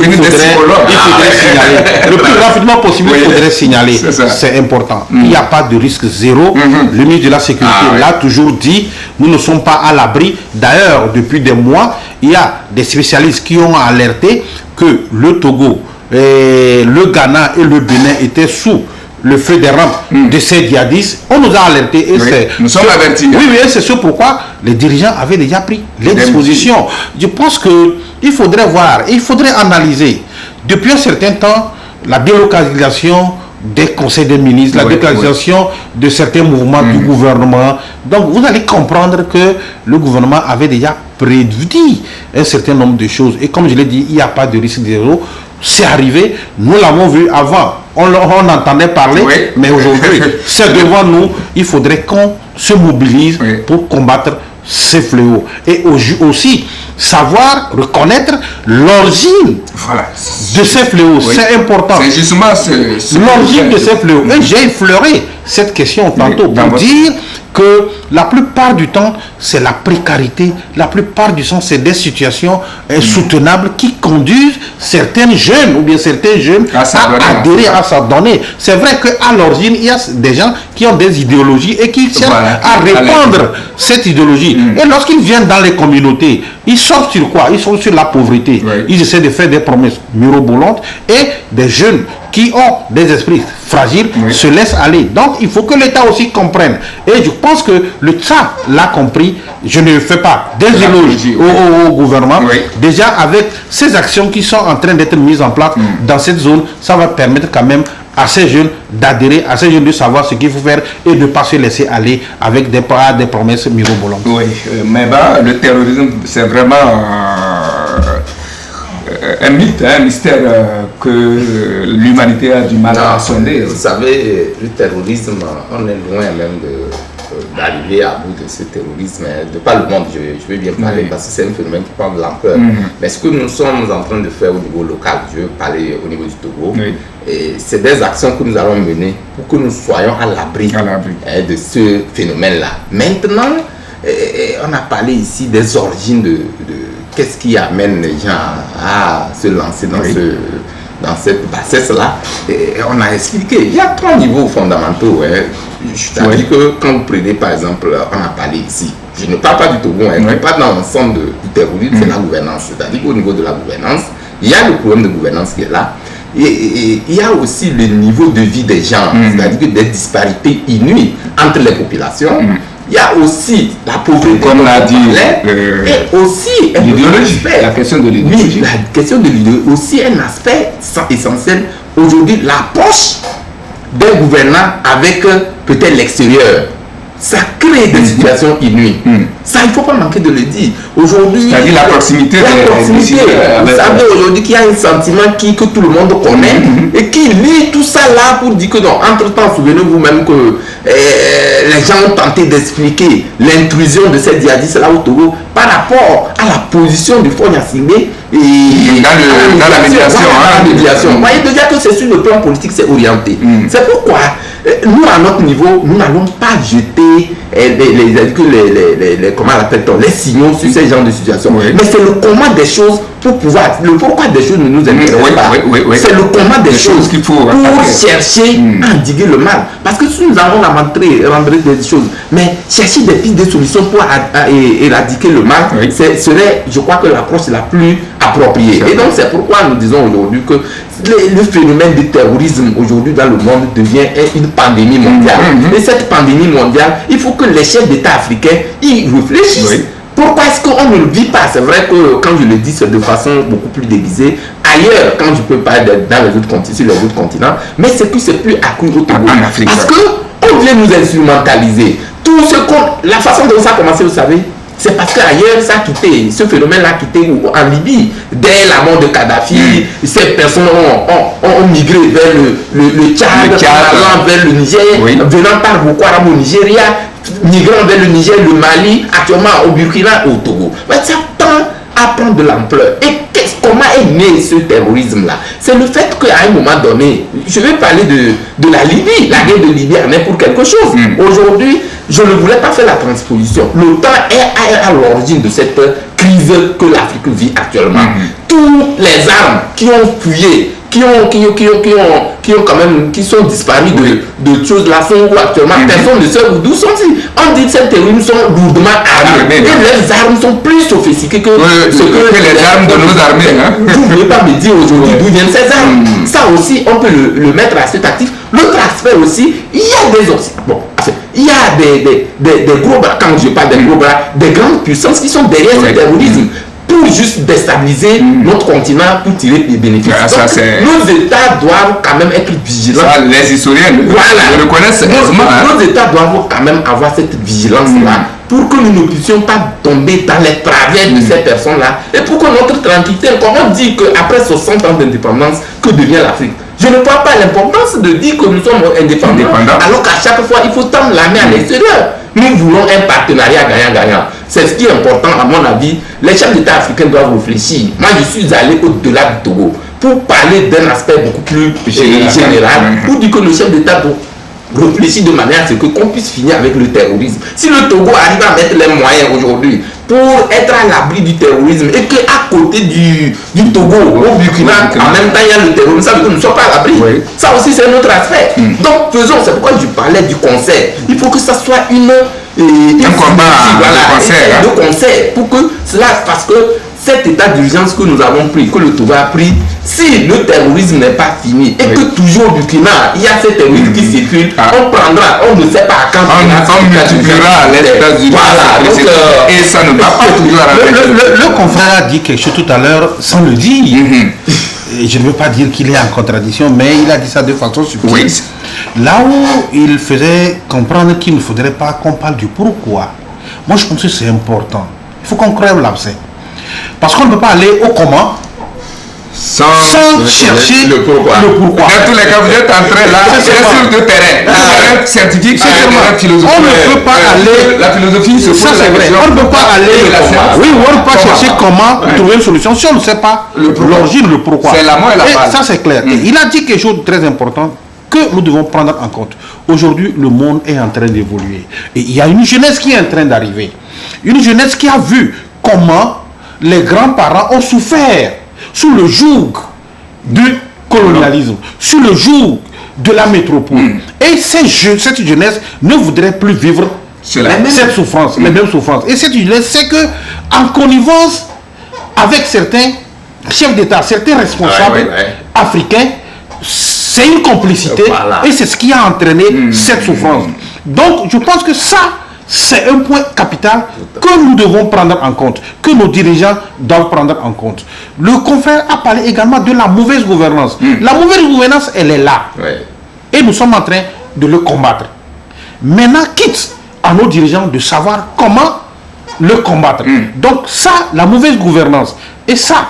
le plus rapidement possible, il faudrait signaler. C'est important. Il n'y a pas de risque zéro. Le ministre de la Sécurité l'a toujours dit, nous ne sommes pas à l'abri. D'ailleurs, depuis des mois, il y a des spécialistes qui ont alerté que le Togo, le Ghana et le Bénin étaient sous le feu des rampes de ces djihadistes. On nous a alertés et nous sommes avertis. Oui, c'est ce pourquoi les dirigeants avaient déjà pris les dispositions. Je pense qu'il faudrait voir, il faudrait analyser. Depuis un certain temps, la délocalisation des conseils des ministres, la délocalisation de certains mouvements du gouvernement. Donc vous allez comprendre que le gouvernement avait déjà prédit un certain nombre de choses. Et comme je l'ai dit, il n'y a pas de risque zéro. C'est arrivé, nous l'avons vu avant. On entendait parler, mais aujourd'hui, c'est devant nous. Il faudrait qu'on se mobilise pour combattre ces fléaux. Et aussi, savoir reconnaître l'origine de ces fléaux. C'est important. C'est justement l'origine de ces fléaux. Et j'ai effleuré cette question tantôt pour dire que la plupart du temps, c'est la précarité. La plupart du temps, c'est des situations insoutenables qui conduisent certains jeunes ou bien certains jeunes à adhérer, à s'adonner. C'est vrai qu'à l'origine, il y a des gens qui ont des idéologies et qui cherchent à répandre cette idéologie. Et lorsqu'ils viennent dans les communautés, ils sortent sur quoi? Ils sont sur la pauvreté. Ils essaient de faire des promesses mirobolantes et des jeunes qui ont des esprits fragiles se laissent aller. Donc, il faut que l'État aussi comprenne. Et je pense que le TSA l'a compris. Je ne fais pas des éloges au gouvernement. Déjà, avec ces actions qui sont en train d'être mises en place dans cette zone, ça va permettre quand même à ces jeunes d'adhérer, à ces jeunes de savoir ce qu'il faut faire et de ne pas se laisser aller avec des promesses mirobolantes. Oui, mais le terrorisme, c'est vraiment un mythe, un mystère que l'humanité a du mal à sonder. Vous savez, le terrorisme, on est loin même d'arriver à bout de ce terrorisme. De par le monde, je veux bien parler parce que c'est un phénomène qui prend de l'ampleur. Mais ce que nous sommes en train de faire au niveau local, je veux parler au niveau du Togo, c'est des actions que nous allons mener pour que nous soyons à l'abri de ce phénomène-là. Maintenant, on a parlé ici des origines de qu'est-ce qui amène les gens à se lancer dans cette bassesse-là. On a expliqué, il y a 3 niveaux fondamentaux. C'est-à-dire que quand vous prenez par exemple, on a parlé ici, je ne parle pas du Togo, je ne parle pas dans l'ensemble du terrorisme, c'est la gouvernance. C'est-à-dire qu'au niveau de la gouvernance, il y a le problème de gouvernance qui est là. Et il y a aussi le niveau de vie des gens, c'est-à-dire que des disparités inouïes entre les populations. Il y a aussi la pauvreté, comme l'a dit, et aussi l'idéologie, la question de l'idéologie. La question de l'idéologie, aussi un aspect essentiel aujourd'hui, la poche des gouvernants avec peut-être l'extérieur. Ça crée des situations inouïes. Ça, il ne faut pas manquer de le dire. Aujourd'hui, c'est-à-dire la proximité. Vous savez aujourd'hui qu'il y a un sentiment que tout le monde connaît et qui lie tout ça là pour dire que non, entre-temps, souvenez-vous même que les gens ont tenté d'expliquer l'intrusion de ces djihadistes là au Togo par rapport à la position du Front Gnassingbé et dans la médiation. Vous voyez déjà que c'est sur le plan politique, c'est orienté. C'est pourquoi Nous, à notre niveau, nous n'allons pas jeter les signaux sur ces genres de situations. Oui. Mais c'est le comment des choses pour pouvoir. Le pourquoi des choses ne nous intéresse pas. C'est le comment des choses qu'il faut pour chercher à endiguer le mal. Parce que si nous allons rendre des choses, mais chercher des pistes de solutions pour éradiquer le mal, serait, je crois, que l'approche la plus appropriée. Et donc, c'est pourquoi nous disons aujourd'hui que le phénomène du terrorisme aujourd'hui dans le monde devient une pandémie mondiale. Et cette pandémie mondiale, il faut que les chefs d'État africains y réfléchissent. Oui. Pourquoi est-ce qu'on ne le vit pas? C'est vrai que quand je le dis, c'est de façon beaucoup plus déguisée. Ailleurs, quand je peux parler dans les autres continents, sur les autres continents, mais c'est que c'est plus accru au Togo. En Afrique. Parce qu'on vient nous instrumentaliser. Tout ce la façon dont ça a commencé, vous savez, c'est parce qu'ailleurs, ça a quitté, ce phénomène-là a quitté en Libye. Dès la mort de Kadhafi, ces personnes ont migré vers le Tchad, allant vers le Niger, venant par Boko Haram au Nigeria, migrant vers le Niger, le Mali, actuellement au Burkina et au Togo. Mais ça tend à prendre de l'ampleur. Et comment est né ce terrorisme-là? C'est le fait qu'à un moment donné, je vais parler de la Libye. La guerre de Libye en est pour quelque chose. Aujourd'hui, je ne voulais pas faire la transposition. L'OTAN est à l'origine de cette crise que l'Afrique vit actuellement. Toutes les armes qui ont fuyé, qui sont disparus de choses là sont où actuellement. Personne ne sait d'où sont-ils. On dit que ces terroristes sont lourdement armés. Et leurs armes sont plus sophistiquées que les armes de nos armées. Vous ne voulez pas me dire aujourd'hui d'où viennent ces armes. Ça aussi, on peut le mettre à cet actif. L'autre aspect aussi, il y a des il y a des gros bras, quand je parle des gros bras, des grandes puissances qui sont derrière ce terrorisme. Pour juste déstabiliser notre continent, pour tirer des bénéfices. Donc, nos États doivent quand même être vigilants. Ça, les historiens le reconnaissent aisément. Nos États doivent quand même avoir cette vigilance-là pour que nous ne puissions pas tomber dans les travers de ces personnes-là et pour que notre tranquillité, comment dire qu'après 60 ans d'indépendance, que devient l'Afrique? Je ne vois pas l'importance de dire que nous sommes indépendants, alors qu'à chaque fois, il faut tendre la main à l'extérieur. Nous voulons un partenariat gagnant-gagnant. C'est ce qui est important, à mon avis. Les chefs d'État africains doivent réfléchir. Moi, je suis allé au-delà du Togo pour parler d'un aspect beaucoup plus général, pour dire que le chef d'État doit réfléchir de manière à ce qu'on puisse finir avec le terrorisme. Si le Togo arrive à mettre les moyens aujourd'hui pour être à l'abri du terrorisme et qu'à côté du Togo, au Burkina, en même temps il y a le terrorisme, ça veut dire que nous ne sommes pas à l'abri. Ça aussi c'est un autre aspect. Donc faisons, c'est pourquoi je parlais du concert. Il faut que ça soit un combat de concert pour que cela, parce que cet état d'urgence que nous avons pris, que le Togo a pris, si le terrorisme n'est pas fini et que toujours au Burkina, il y a ces terroristes qui circulent, on prendra, on ne sait pas quand on multipliera les États-Unis. Voilà, donc, et ça ne va pas toujours arrêter. Le confrère a dit quelque chose tout à l'heure sans le dire. Et je ne veux pas dire qu'il est en contradiction, mais il a dit ça de façon subtile. Là où il faisait comprendre qu'il ne faudrait pas qu'on parle du pourquoi, moi je pense que c'est important. Il faut qu'on crève l'abcès. Parce qu'on ne peut pas aller au comment sans chercher le pourquoi. Dans tous les cas, vous êtes en train là, c'est sur le terrain scientifique, philosophique. On ne peut pas aller. La philosophie, c'est ça, c'est vrai. On ne peut pas aller. Oui, on ne peut pas chercher comment trouver une solution si on ne sait pas l'origine, le pourquoi. C'est la mort et la base. Ça, c'est clair. Il a dit quelque chose de très important que nous devons prendre en compte. Aujourd'hui, le monde est en train d'évoluer. Et il y a une jeunesse qui est en train d'arriver. Une jeunesse qui a vu comment les grands-parents ont souffert sous le joug du colonialisme, sous le joug de la métropole. Et cette jeunesse ne voudrait plus vivre cette souffrance, les mêmes souffrances. Et cette jeunesse sait que, en connivence avec certains chefs d'État, certains responsables africains, c'est une complicité et c'est ce qui a entraîné cette souffrance. Donc, je pense que ça, c'est un point capital que nous devons prendre en compte, que nos dirigeants doivent prendre en compte. Le confrère a parlé également de la mauvaise gouvernance. La mauvaise gouvernance, elle est là. Et nous sommes en train de le combattre. Maintenant, quitte à nos dirigeants de savoir comment le combattre. Donc ça, la mauvaise gouvernance, et ça,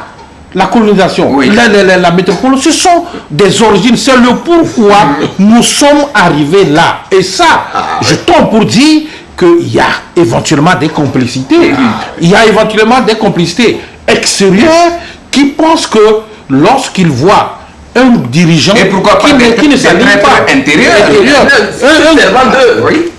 la colonisation, la métropole, ce sont des origines, c'est le pourquoi nous sommes arrivés là. Et ça, je tombe pour dire qu'il y a éventuellement des complicités. Il y a éventuellement des complicités extérieures qui pensent que lorsqu'ils voient un dirigeant et pourquoi pas qui ne s'aligne pas intérieur.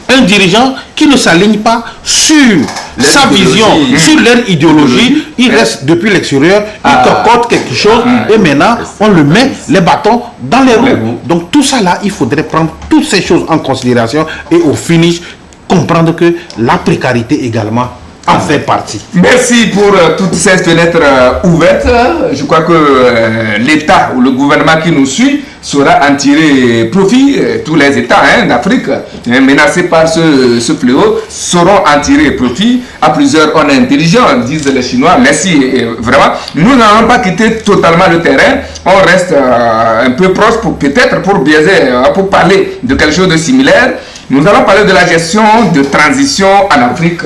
Un dirigeant qui ne s'aligne pas sur sa vision, sur leur idéologie, il reste depuis l'extérieur, il cocotte quelque chose et maintenant on le met les bâtons dans les roues. Donc tout ça là, il faudrait prendre toutes ces choses en considération et au finish comprendre que la précarité également en fait partie. Merci pour toutes ces fenêtres ouvertes. Je crois que l'État ou le gouvernement qui nous suit saura en tirer profit. Tous les États d'Afrique menacés par ce fléau sauront en tirer profit. À plusieurs, on est intelligent, disent les Chinois. Merci, vraiment. Nous n'allons pas quitter totalement le terrain. On reste un peu proche pour peut-être pour biaiser, pour parler de quelque chose de similaire. Nous allons parler de la gestion de transition en Afrique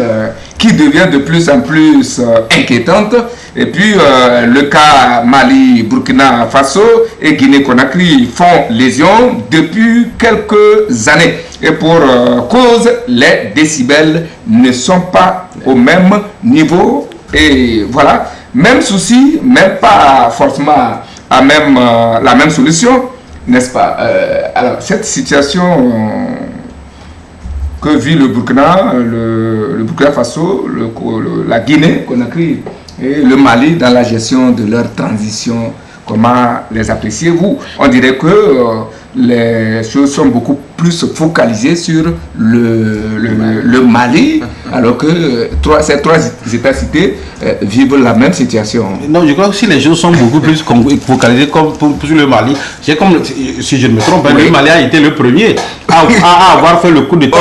qui devient de plus en plus inquiétante. Et puis le cas Mali, Burkina Faso et Guinée-Conakry font lésion depuis quelques années. Et pour cause, les décibels ne sont pas au même niveau. Et voilà, même souci, même pas forcément à même, la même solution, n'est-ce pas? Alors, cette situation que vit le Burkina, le Burkina Faso, la Guinée-Conakry et le Mali dans la gestion de leur transition, comment les appréciez-vous? On dirait que les choses sont beaucoup plus focalisées sur le Mali, alors que ces trois États cités vivent la même situation. Non, je crois que si les choses sont beaucoup plus focalisées comme sur le Mali, c'est comme, si je ne me trompe, le Mali a été le premier à avoir fait le coup d'État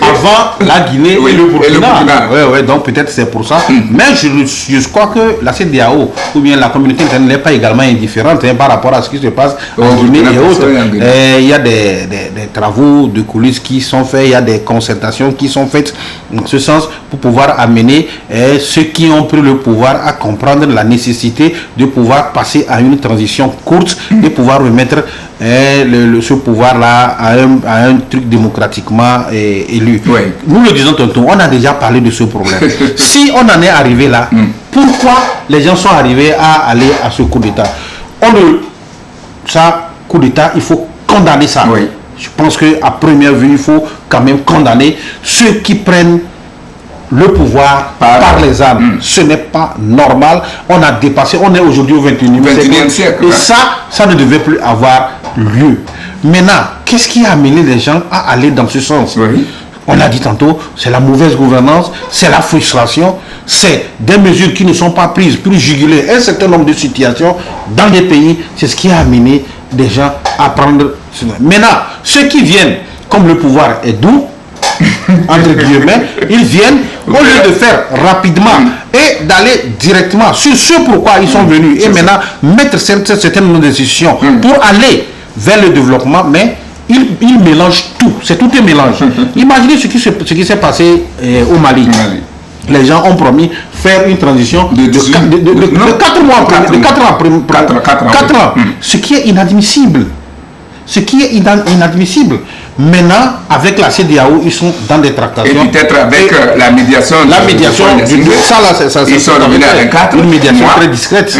avant la Guinée et le Burkina. Ouais, donc peut-être c'est pour ça. Mais je crois que la CEDEAO ou bien la communauté internationale n'est pas également indifférente par rapport à ce qui se passe en Guinée et autres. Il y a des travaux de coulisses qui sont faits, il y a des concertations qui sont faites dans ce sens pour pouvoir amener ceux qui ont pris le pouvoir à comprendre la nécessité de pouvoir passer à une transition courte, de pouvoir remettre ce pouvoir-là à un truc démocratiquement élu. Nous le disons tantôt, on a déjà parlé de ce problème. Si on en est arrivé là, pourquoi les gens sont arrivés à aller à ce coup d'État? Ça, coup d'État, il faut condamner ça. Je pense qu'à première vue, il faut quand même condamner ceux qui prennent le pouvoir par les armes. Ce n'est pas normal. On a dépassé, on est aujourd'hui au 21e siècle. Et ça ne devait plus avoir lieu. Maintenant, qu'est-ce qui a amené les gens à aller dans ce sens? On l'a dit tantôt, c'est la mauvaise gouvernance, c'est la frustration, c'est des mesures qui ne sont pas prises pour juguler un certain nombre de situations dans les pays. C'est ce qui a amené des gens à prendre. Maintenant, ceux qui viennent, comme le pouvoir est doux, entre guillemets, ils viennent, au lieu de faire rapidement et d'aller directement sur ce pourquoi ils sont venus, et maintenant mettre certaines décisions pour aller vers le développement, mais ils mélangent tout, c'est tout un mélange. Imaginez ce qui s'est passé au Mali. Les gens ont promis faire une transition de 4 mois, de 4 ans, ce qui est inadmissible. Maintenant, avec la CEDEAO, ils sont dans des tractations. Et peut-être avec la médiation. Ils sont revenus à 24. Une médiation très discrète.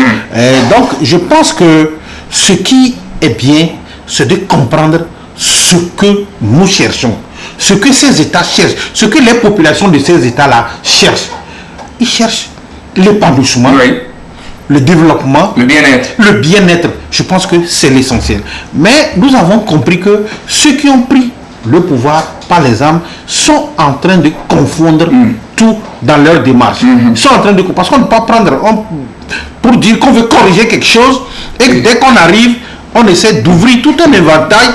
Donc, je pense que ce qui est bien, c'est de comprendre ce que nous cherchons, ce que ces États cherchent, ce que les populations de ces États-là cherchent. Ils cherchent l'épanouissement, le développement, le bien-être. Je pense que c'est l'essentiel. Mais nous avons compris que ceux qui ont pris le pouvoir par les armes sont en train de confondre tout dans leur démarche. Ils sont en train de... Parce qu'on ne peut pas prendre... pour dire qu'on veut corriger quelque chose et dès qu'on arrive, on essaie d'ouvrir tout un éventail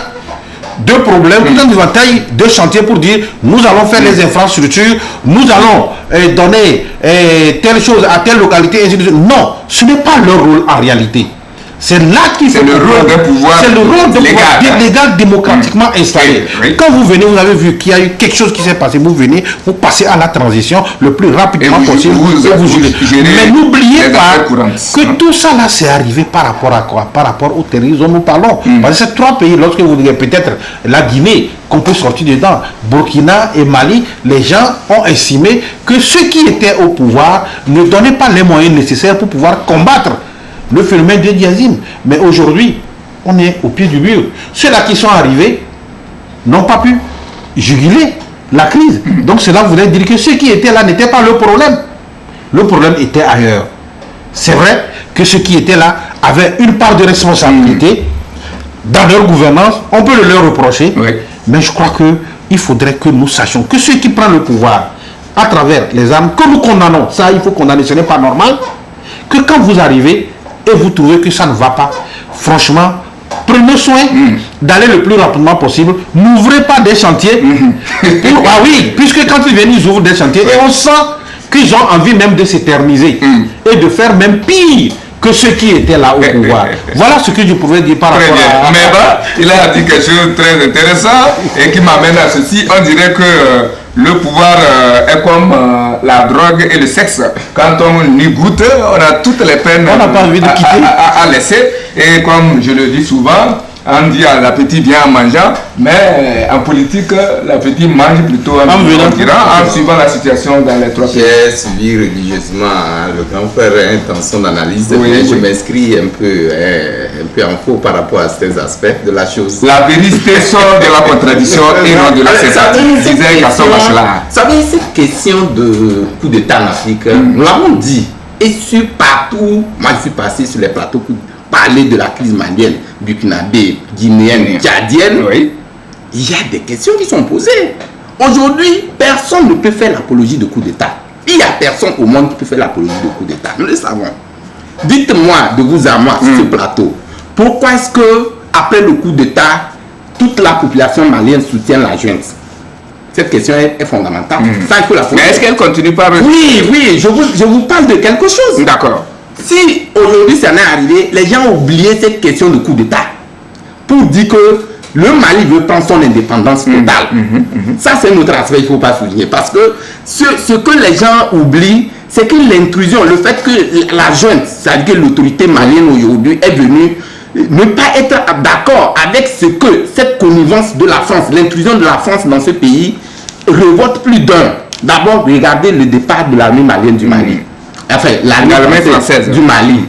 de problèmes, tout un éventail de chantiers pour dire nous allons faire les infrastructures, nous allons donner telle chose à telle localité, et ainsi de suite. Non, ce n'est pas leur rôle en réalité. C'est là qu'il faut... C'est le rôle d'un pouvoir légal démocratiquement installé. Quand vous venez, vous avez vu qu'il y a eu quelque chose qui s'est passé, vous venez, vous passez à la transition le plus rapidement possible et vous gérez. Mais n'oubliez pas que tout ça là, c'est arrivé par rapport à quoi? Par rapport au terrorisme dont nous parlons. Parce que ces trois pays, lorsque vous dites peut-être la Guinée, qu'on peut sortir dedans, Burkina et Mali, les gens ont estimé que ceux qui étaient au pouvoir ne donnaient pas les moyens nécessaires pour pouvoir combattre le phénomène de djihadisme. Mais aujourd'hui, on est au pied du mur. Ceux-là qui sont arrivés n'ont pas pu juguler la crise. Donc cela voulait dire que ceux qui étaient là n'étaient pas le problème. Le problème était ailleurs. C'est vrai que ceux qui étaient là avaient une part de responsabilité dans leur gouvernance. On peut le leur reprocher. Oui. Mais je crois qu'il faudrait que nous sachions que ceux qui prennent le pouvoir à travers les armes, que nous condamnons, ça il faut condamner, ce n'est pas normal, que quand vous arrivez et vous trouvez que ça ne va pas, franchement, prenez soin d'aller le plus rapidement possible. N'ouvrez pas des chantiers. Ah oui, puisque quand ils viennent, ils ouvrent des chantiers et on sent qu'ils ont envie même de s'éterniser et de faire même pire que ceux qui étaient là au pouvoir. Voilà ce que je pouvais dire par rapport à... Mais bah, il a dit quelque chose de très intéressant et qui m'amène à ceci. On dirait que le pouvoir est comme la drogue et le sexe. Quand on y goûte, on a toutes les peines on n'a pas envie de quitter. À laisser. Et comme je le dis souvent, on dit à l'appétit vient en mangeant, mais en politique, l'appétit mange plutôt en suivant la situation dans les trois pays. J'ai suivi religieusement le grand frère intention d'analyse, mais je m'inscris un peu en faux par rapport à ces aspects de la chose. La vérité sort de la contradiction et non de la césaire, disait Gaston Bachelard. Vous savez, cette question de coup d'État en Afrique, nous l'avons dit, et sur partout, moi je suis passé sur les plateaux pour parler de la crise malienne, burkinabé, guinéenne, tchadienne, il y a des questions qui sont posées. Aujourd'hui, personne ne peut faire l'apologie de coup d'État. Il n'y a personne au monde qui peut faire l'apologie de coup d'État. Nous le savons. Dites-moi, de vous à moi, sur ce plateau, pourquoi est-ce que, après le coup d'État, toute la population malienne soutient la junte? Cette question est fondamentale. Ça, il faut la poser. Mais est-ce qu'elle continue par... Oui, je vous parle de quelque chose. D'accord. Si aujourd'hui ça n'est arrivé, les gens ont oublié cette question de coup d'État pour dire que le Mali veut prendre son indépendance totale. Ça, c'est notre aspect, il ne faut pas souligner. Parce que ce que les gens oublient, c'est que l'intrusion, le fait que la junte, c'est-à-dire que l'autorité malienne aujourd'hui est venue ne pas être d'accord avec ce que cette connivence de la France, l'intrusion de la France dans ce pays, révolte plus d'un. D'abord, regardez le départ de l'armée malienne du Mali. Enfin, l'armée française du Mali,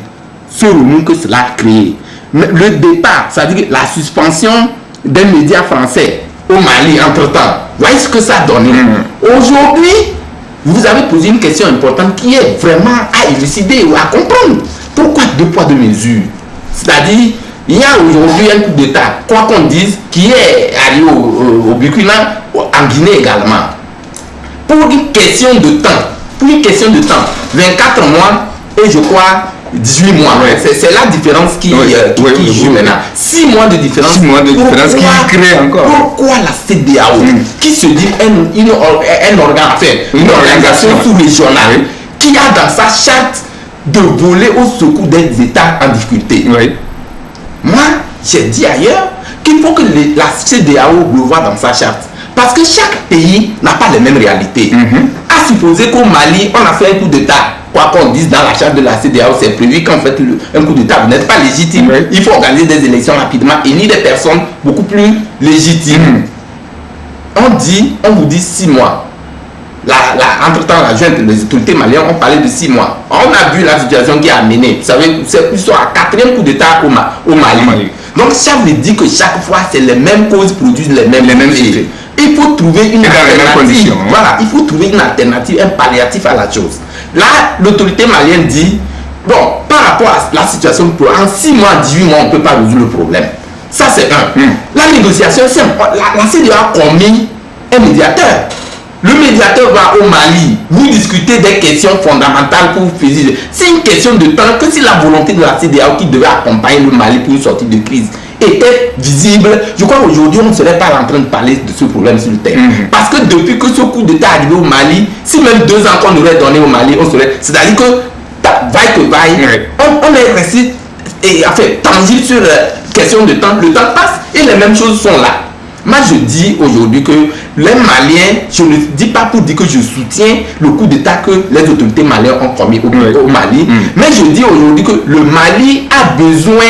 ce remous que cela a créé. Mais le départ, c'est-à-dire la suspension des médias français au Mali entre-temps. Voyez ce que ça a donné. Aujourd'hui, vous avez posé une question importante qui est vraiment à élucider ou à comprendre. Pourquoi deux poids, deux mesures? C'est-à-dire, il y a aujourd'hui un coup d'État, quoi qu'on dise, qui est arrivé au Burkina, en Guinée également. Pour une question de temps. Pour une question de temps, 24 mois et je crois 18 mois. C'est la différence qui joue maintenant. 6 mois de différence. 6 mois de différence qui crée encore. Pourquoi la CEDEAO, qui se dit un organe, une organisation sous-régionale, qui a dans sa charte de voler au secours des États en difficulté? Moi, j'ai dit ailleurs qu'il faut que la CEDEAO le voit dans sa charte. Parce que chaque pays n'a pas les mêmes réalités. À supposer qu'au Mali, on a fait un coup d'État. Quoi qu'on dise dans la charte de la CEDEAO, c'est prévu qu'en fait, un coup d'État, vous n'êtes pas légitime. Il faut organiser des élections rapidement et ni des personnes beaucoup plus légitimes. On vous dit 6 mois. Entre-temps, la junte, les autorités maliennes ont parlé de 6 mois. On a vu la situation qui a mené. Vous savez, ils sont à 4e coup d'État au Mali. Donc, ça veut dire que chaque fois, c'est les mêmes causes produisent les mêmes effets. Il faut trouver une alternative. Voilà, il faut trouver une alternative, un palliatif à la chose. Là, l'autorité malienne dit, bon, par rapport à la situation, en 6 mois, 18 mois, on ne peut pas résoudre le problème. Ça, c'est un. La négociation, la CEDEAO a commis un médiateur. Le médiateur va au Mali, vous discutez des questions fondamentales pour faire. C'est une question de temps que si la volonté de la CEDEAO qui devait accompagner le Mali pour une sortie de crise était visible, je crois qu'aujourd'hui on ne serait pas en train de parler de ce problème sur le terrain. Parce que depuis que ce coup d'État est arrivé au Mali, si même 2 ans qu'on aurait donné au Mali, on serait. C'est-à-dire que vaille que vaille, on est resté tangible sur la question de temps. Le temps passe et les mêmes choses sont là. Moi je dis aujourd'hui que les Maliens, je ne dis pas pour dire que je soutiens le coup d'État que les autorités maliennes ont commis au Mali, mais je dis aujourd'hui que le Mali a besoin,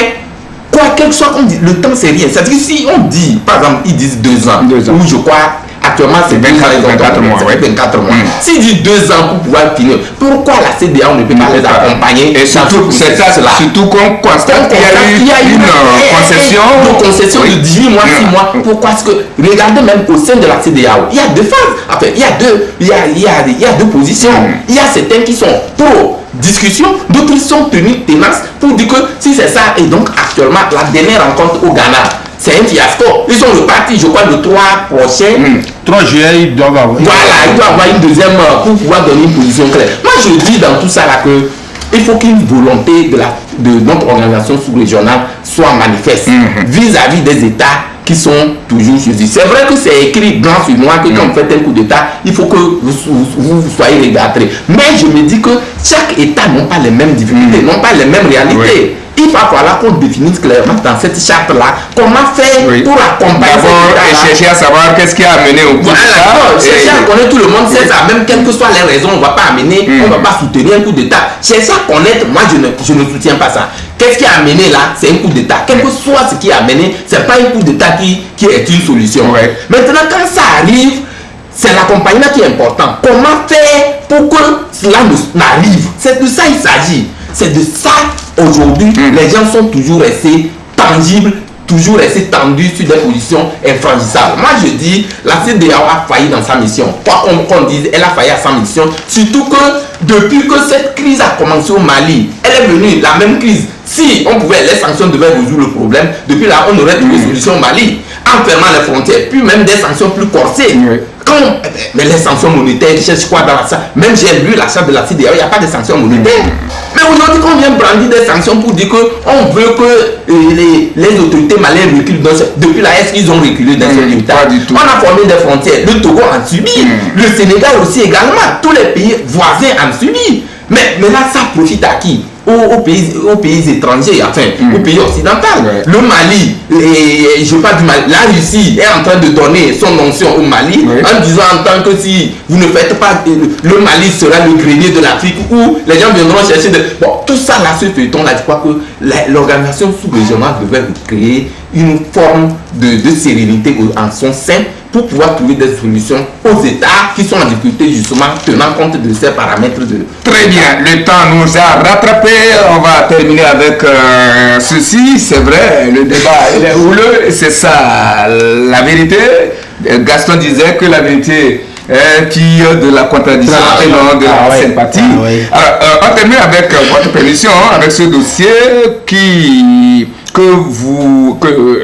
quoi qu'il soit qu'on dit, le temps c'est rien. C'est-à-dire que si on dit, par exemple, ils disent 2 ans, ou je crois à actuellement c'est 24 mois. 24 mois. S'il dit 2 ans pour pouvoir finir, pourquoi la CEDEAO ne peut pas les accompagner? Et surtout qu'on constate qu'il y a eu une concession de 18 mois, 6 mois. Pourquoi est-ce que, regardez même au sein de la CEDEAO, il y a deux phases. Enfin, il y a deux positions. Il y a certains qui sont pro discussion, d'autres qui sont tenus tenaces pour dire que si c'est ça, et donc actuellement la dernière rencontre au Ghana, c'est un fiasco. Ils sont repartis, je crois, le 3 prochain. 3 juillet, ils doivent avoir. Voilà, ils doivent avoir une deuxième pour pouvoir donner une position claire. Moi, je dis dans tout ça là que il faut qu'une volonté de notre organisation sous-régionale soit manifeste vis-à-vis des États qui sont toujours choisis. C'est vrai que c'est écrit blanc sur noir que quand vous faites un coup d'État, il faut que vous soyez regardés. Mais je me dis que chaque État n'a pas les mêmes difficultés, n'ont pas les mêmes réalités. Il va falloir qu'on définisse clairement dans cette charte-là comment faire pour accompagner. D'abord, chercher à savoir qu'est-ce qui a amené au coup d'État. Chercher à connaître, tout le monde sait ça, même quelles que soient les raisons, on ne va pas amener, on ne va pas soutenir un coup d'État. Chercher à connaître, moi je ne soutiens pas ça. Qu'est-ce qui a amené là? C'est un coup d'État. Quel que soit ce qui a amené, ce n'est pas un coup d'État qui est une solution. Maintenant, quand ça arrive, c'est l'accompagnement qui est important. Comment faire pour que cela n'arrive? C'est de ça il s'agit. C'est de ça, aujourd'hui, les gens sont toujours restés tangibles, toujours restés tendus sur des positions infranchissables. Moi, je dis, la CEDEAO a failli dans sa mission. Quoi qu'on dise, elle a failli à sa mission. Surtout que, depuis que cette crise a commencé au Mali, elle est venue, la même crise. Si on pouvait, les sanctions devaient résoudre le problème, depuis là, on aurait trouvé une solution au Mali, en fermant les frontières, puis même des sanctions plus corsées. Mais les sanctions monétaires, je sais quoi dans ça. Même j'ai lu la charte de la CEDEAO, il n'y a pas de sanctions monétaires. Mais aujourd'hui, quand on vient brandir des sanctions pour dire qu'on veut que les autorités maliennes reculent, depuis là, est-ce qu'ils ont reculé dans ce état? On a formé des frontières. Le Togo en subit. Le Sénégal aussi également. Tous les pays voisins en subissent. Mais là, ça profite à qui? Aux pays étrangers, enfin, aux pays occidentaux. Le Mali, je parle du Mali, la Russie est en train de donner son onction au Mali en disant en tant que si vous ne faites pas, le Mali sera le grenier de l'Afrique où les gens viendront chercher de... Bon, tout ça là, ce feuilleton là, je crois que l'organisation sous-régionale devait créer une forme de sérénité en son sein pour pouvoir trouver des solutions aux États qui sont en difficulté justement tenant compte de ces paramètres de... Très bien, le temps nous a rattrapés. On va terminer avec ceci. C'est vrai, le débat il est houleux, c'est ça la vérité. Gaston disait que la vérité est fille de la contradiction et non de la sympathie. Alors, on termine avec votre permission, avec ce dossier que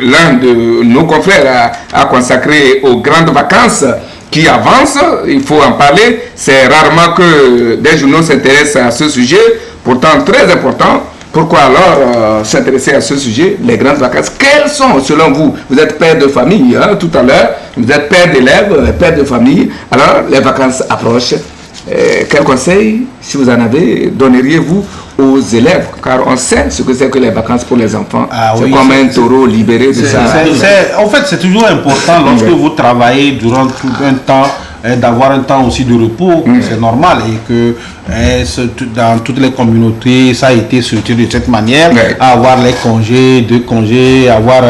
l'un de nos confrères a consacré aux grandes vacances qui avancent. Il faut en parler. C'est rarement que des journaux s'intéressent à ce sujet, pourtant très important. Pourquoi alors s'intéresser à ce sujet, les grandes vacances? Quelles sont, selon vous? Vous êtes père de famille, tout à l'heure. Vous êtes père d'élèves, père de famille. Alors, les vacances approchent. Quel conseil, si vous en avez, donneriez-vous aux élèves? Car on sait ce que c'est que les vacances pour les enfants. C'est comme un taureau libéré de ça. En fait, c'est toujours important lorsque vous travaillez durant tout un temps, d'avoir un temps aussi de repos, c'est normal, et que dans toutes les communautés ça a été structuré de cette manière, à avoir les congés, avoir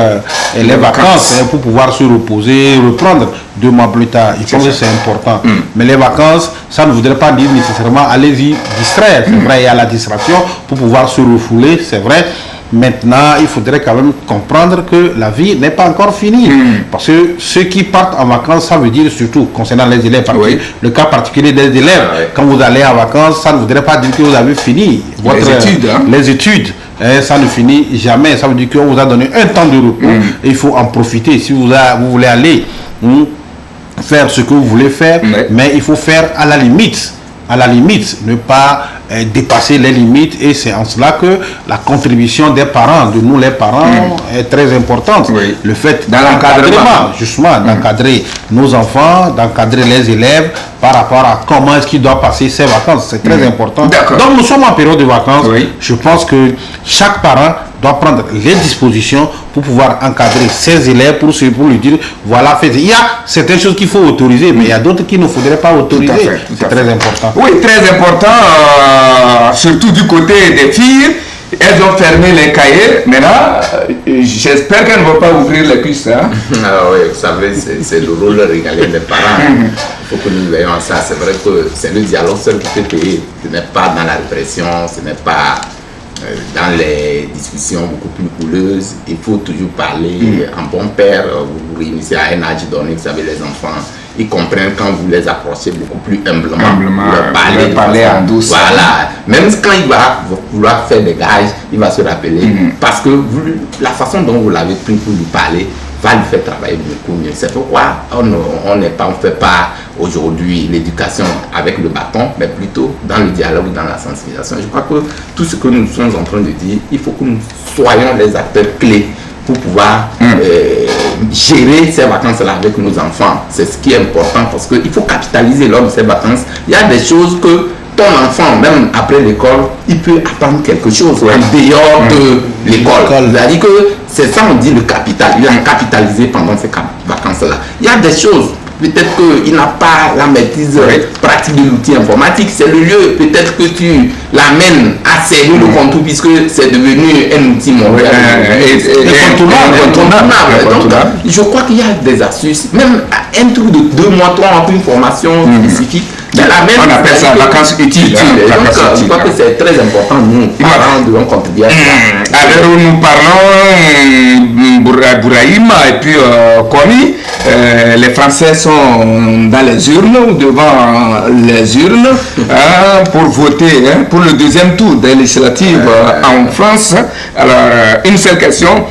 les vacances pour pouvoir se reposer, reprendre 2 mois plus tard. Je pense que c'est important. Mais les vacances, ça ne voudrait pas dire nécessairement allez-y distraire. C'est vrai, il y a la distraction pour pouvoir se refouler, c'est vrai. Maintenant, il faudrait quand même comprendre que la vie n'est pas encore finie. Parce que ceux qui partent en vacances, ça veut dire surtout concernant les élèves, le cas particulier des élèves, quand vous allez en vacances, ça ne voudrait pas dire que vous avez fini les études. Ça ne finit jamais. Ça veut dire qu'on vous a donné un temps de repos. Et il faut en profiter. Si vous voulez aller faire ce que vous voulez faire, mais il faut faire à la limite. Ne pas dépasser les limites, et c'est en cela que la contribution des parents, de nous les parents, est très importante. Le fait dans l'encadrement, justement, d'encadrer nos enfants, d'encadrer les élèves par rapport à comment est-ce qu'ils doivent passer ces vacances, c'est très important. Donc nous sommes en période de vacances. Je pense que chaque parent doit prendre les dispositions pour pouvoir encadrer ses élèves, pour lui dire, voilà, faites. Il y a certaines choses qu'il faut autoriser, mais il y a d'autres qu'il ne faudrait pas autoriser. C'est très important. Oui, très important, surtout du côté des filles. elles ont fermé les cahiers. Maintenant, j'espère qu'elles ne vont pas ouvrir les cuisses. Hein? Alors, oui, vous savez, c'est le rôle régalien des parents. Il faut que nous veillions à ça. C'est vrai que c'est le dialogue seul qui peut payer. Ce n'est pas dans la répression, ce n'est pas dans les discussions beaucoup plus couleuses. Il faut toujours parler en bon père. Vous vous réunissez à un âge donné, vous savez, les enfants. Ils comprennent quand vous les approchez beaucoup plus humblement, leur parler en douce. Voilà. Même quand il va vouloir faire des gages, il va se rappeler. Parce que la façon dont vous l'avez pris pour lui parler va lui faire travailler beaucoup mieux. C'est pourquoi on ne fait pas aujourd'hui l'éducation avec le bâton, mais plutôt dans le dialogue, dans la sensibilisation. Je crois que tout ce que nous sommes en train de dire, il faut que nous soyons les acteurs clés pour pouvoir gérer ces vacances-là avec nos enfants. C'est ce qui est important parce qu'il faut capitaliser lors de ces vacances. Il y a des choses que ton enfant, même après l'école, il peut apprendre quelque chose en dehors de l'école. C'est-à-dire que c'est ça, on dit le capital. Il a capitalisé pendant ces vacances-là. Il y a des choses. Peut-être qu'il n'a pas la maîtrise pratique de l'outil informatique. C'est le lieu. Peut-être que tu l'amènes à servir le contour puisque c'est devenu un outil mondial. Incontournable. Donc, je crois qu'il y a des astuces. Même un truc de 2 mois, 3 mois, une formation spécifique. On appelle ça vacances utiles. Donc, je crois que c'est très important. Nous, parents, devons contribuer à ça. À l'heure où nous parlons, Bouraïm et puis Komi, les Français sont dans les urnes ou devant les urnes pour voter pour le deuxième tour des législatives en France. Alors, une seule question.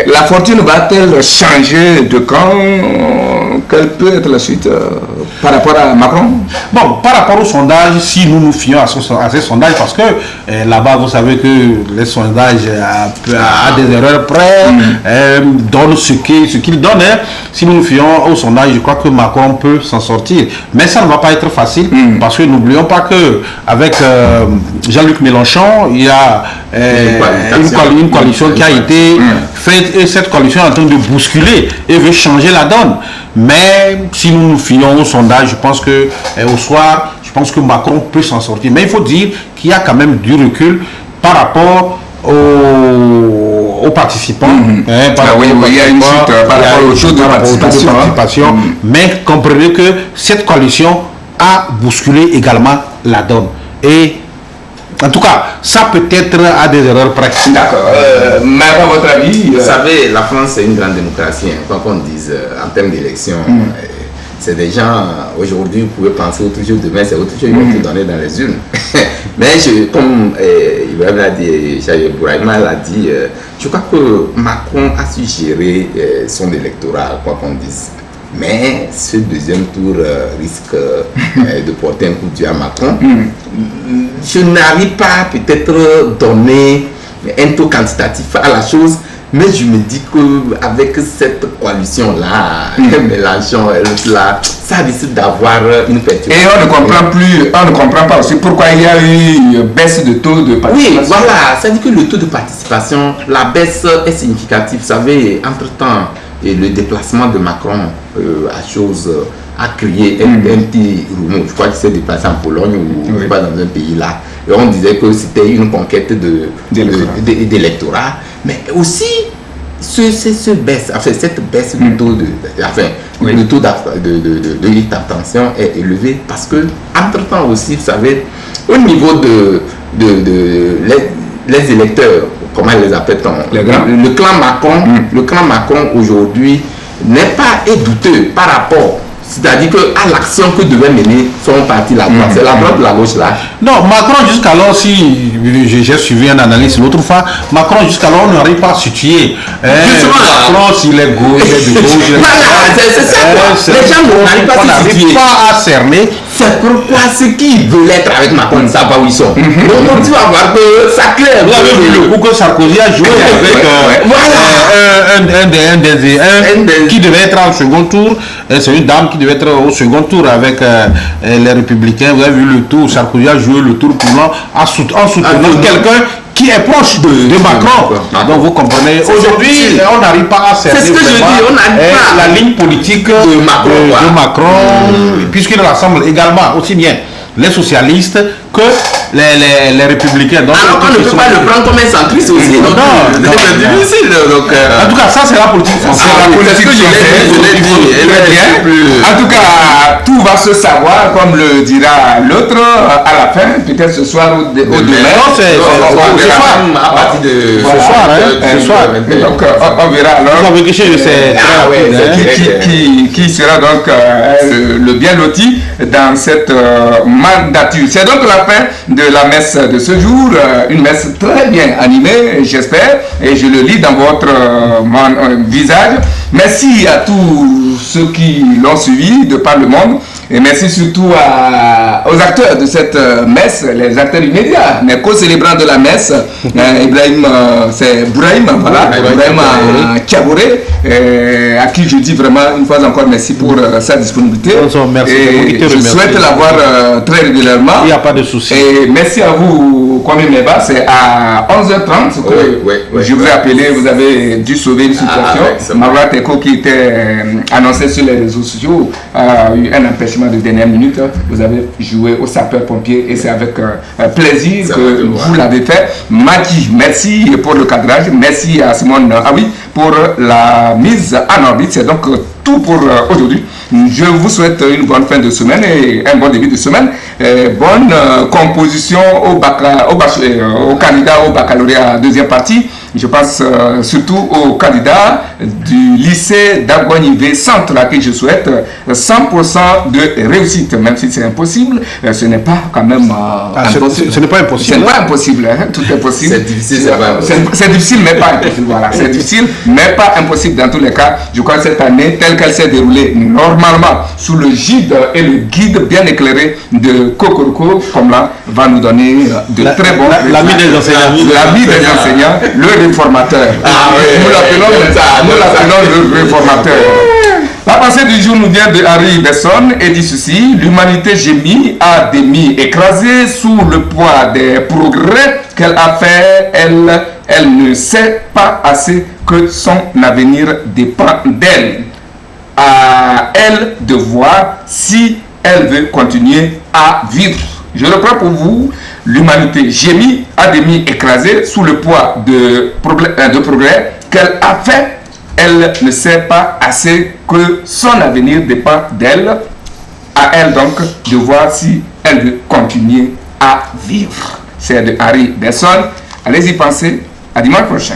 La fortune va-t-elle changer de camp? Quelle peut être la suite par rapport à Macron? Bon, par rapport au sondage, si nous nous fions à ces sondages, parce que là-bas, vous savez que les sondages à des erreurs près donnent ce qu'ils donnent. Si nous nous fions au sondage, je crois que Macron peut s'en sortir. Mais ça ne va pas être facile, parce que n'oublions pas que avec Jean-Luc Mélenchon, il y a une coalition qui a été faite, et cette coalition est en train de bousculer et veut changer la donne. Mais si nous nous fions au sondage, je pense que au soir, je pense que Macron peut s'en sortir. Mais il faut dire qu'il y a quand même du recul par rapport aux participants. Il y a une chute par rapport au taux de participation. Mais comprenez que cette coalition a bousculé également la donne. Et en tout cas, ça peut être à des erreurs pratiques. D'accord. Mais à votre avis, vous savez, la France c'est une grande démocratie. Quoi qu'on dise en termes d'élection, c'est des gens, aujourd'hui, vous pouvez penser autre chose, demain c'est autre chose, ils vont te donner dans les urnes. Mais comme Ibrahim l'a dit, Bouraïma l'a dit, je crois que Macron a su gérer son électorat, quoi qu'on dise. Mais ce deuxième tour risque de porter un coup de Dieu à Macron. Je n'arrive pas peut-être donner un taux quantitatif à la chose, mais je me dis qu'avec cette coalition-là, Mélenchon, là, ça risque d'avoir une perturbation. Et on ne comprend pas aussi pourquoi il y a eu une baisse de taux de participation. Oui, voilà, ça dit que le taux de participation, la baisse est significative. Vous savez, entre-temps, et le déplacement de Macron a créé un petit rumeur. Je crois qu'il s'est déplacé en Pologne ou pas dans un pays là. Et on disait que c'était une conquête d'électorat. Mais aussi, cette baisse du taux le taux d'abstention est élevé parce que, entre-temps aussi, vous savez, au niveau les électeurs, comment ils les appelle-t-on? Le clan Macron aujourd'hui n'est pas douteux par rapport, c'est-à-dire à l'action que devait mener son parti la droite. C'est la droite ou la gauche là? Non, Macron jusqu'alors, si j'ai suivi une analyse l'autre fois, Macron jusqu'alors on n'arrive pas à situer. Macron s'il est gauche, il est de gauche. C'est ça. Les gens n'arrivent pas à situer. Pas à cerner. C'est pourquoi ceux qui veulent être avec Macron ne savent pas où ils sont. Donc tu vas voir que ça claire. Vous avez vu le coup que Sarkozy a joué avec qui devait être en second tour. C'est une dame qui devait être au second tour avec les Républicains. Vous avez vu le tour. Sarkozy a joué le tour tournant en soutenant quelqu'un qui est proche de Macron. Donc vous comprenez. Aujourd'hui, on n'arrive pas à cerner. C'est ce que je dis. On n'arrive pas la ligne politique de Macron puisqu'il rassemble également aussi bien les socialistes que les républicains. Donc, alors on ne peut pas le prendre comme un centriste aussi. Non, c'est difficile. Donc, en tout cas, ça c'est la politique française. C'est la politique française. En tout cas, tout va se savoir, comme le dira l'autre, à la fin, peut-être ce soir ou demain. Non, c'est ce soir. À partir de ce soir. Donc, on verra alors. Qui sera donc le bien loti dans cette mandature. C'est donc la fin de la messe de ce jour, une messe très bien animée, j'espère, et je le lis dans votre visage. Merci à tous ceux qui l'ont suivi de par le monde, et merci surtout aux acteurs de cette messe, les acteurs immédiats, mais co-célébrants de la messe. Ibrahim, c'est Bouraïm, voilà, Bouraïm Kiabouré, à qui je dis vraiment une fois encore merci pour sa disponibilité. Merci. Et je souhaite l'avoir très régulièrement. Il n'y a pas de souci. Et merci à vous, Kwame Meba, c'est à 11h30 que je vous ai appelé, vous avez dû sauver une situation. Maroua Teko qui était annoncé sur les réseaux sociaux a eu un empêchement de dernière minute. Vous avez joué au sapeur-pompier et c'est avec plaisir que vous l'avez fait. Maki, merci pour le cadrage. Merci à Simone pour la mise en orbite. C'est donc tout pour aujourd'hui. Je vous souhaite une bonne fin de semaine et un bon début de semaine. Bonne composition au candidat au baccalauréat deuxième partie. Je pense surtout aux candidats du lycée d'Aguanivé Centre à qui je souhaite 100% de réussite, même si c'est impossible. Ce n'est pas quand même impossible. Ce n'est pas impossible. Ce n'est pas impossible, hein? Tout est possible. C'est difficile, c'est difficile, mais pas impossible. Voilà, c'est difficile, mais pas impossible dans tous les cas. Je crois que cette année, telle qu'elle s'est déroulée normalement sous le gide et le guide bien éclairé de Kokoroko, comme là, va nous donner de très bons résultats. L'ami des enseignants. L'ami des enseignants, le réformateur. Nous l'appelons le réformateur. La pensée du jour nous vient de Harry Besson et dit ceci: l'humanité gémit à demi écrasée sous le poids des progrès qu'elle a fait. Elle ne sait pas assez que son avenir dépend d'elle. À elle de voir si elle veut continuer à vivre. Je reprends pour vous: l'humanité gémit à demi écrasée sous le poids de progrès qu'elle a fait. Elle ne sait pas assez que son avenir dépend d'elle. À elle donc de voir si elle veut continuer à vivre. C'est de Harry Besson. Allez-y penser. À dimanche prochain.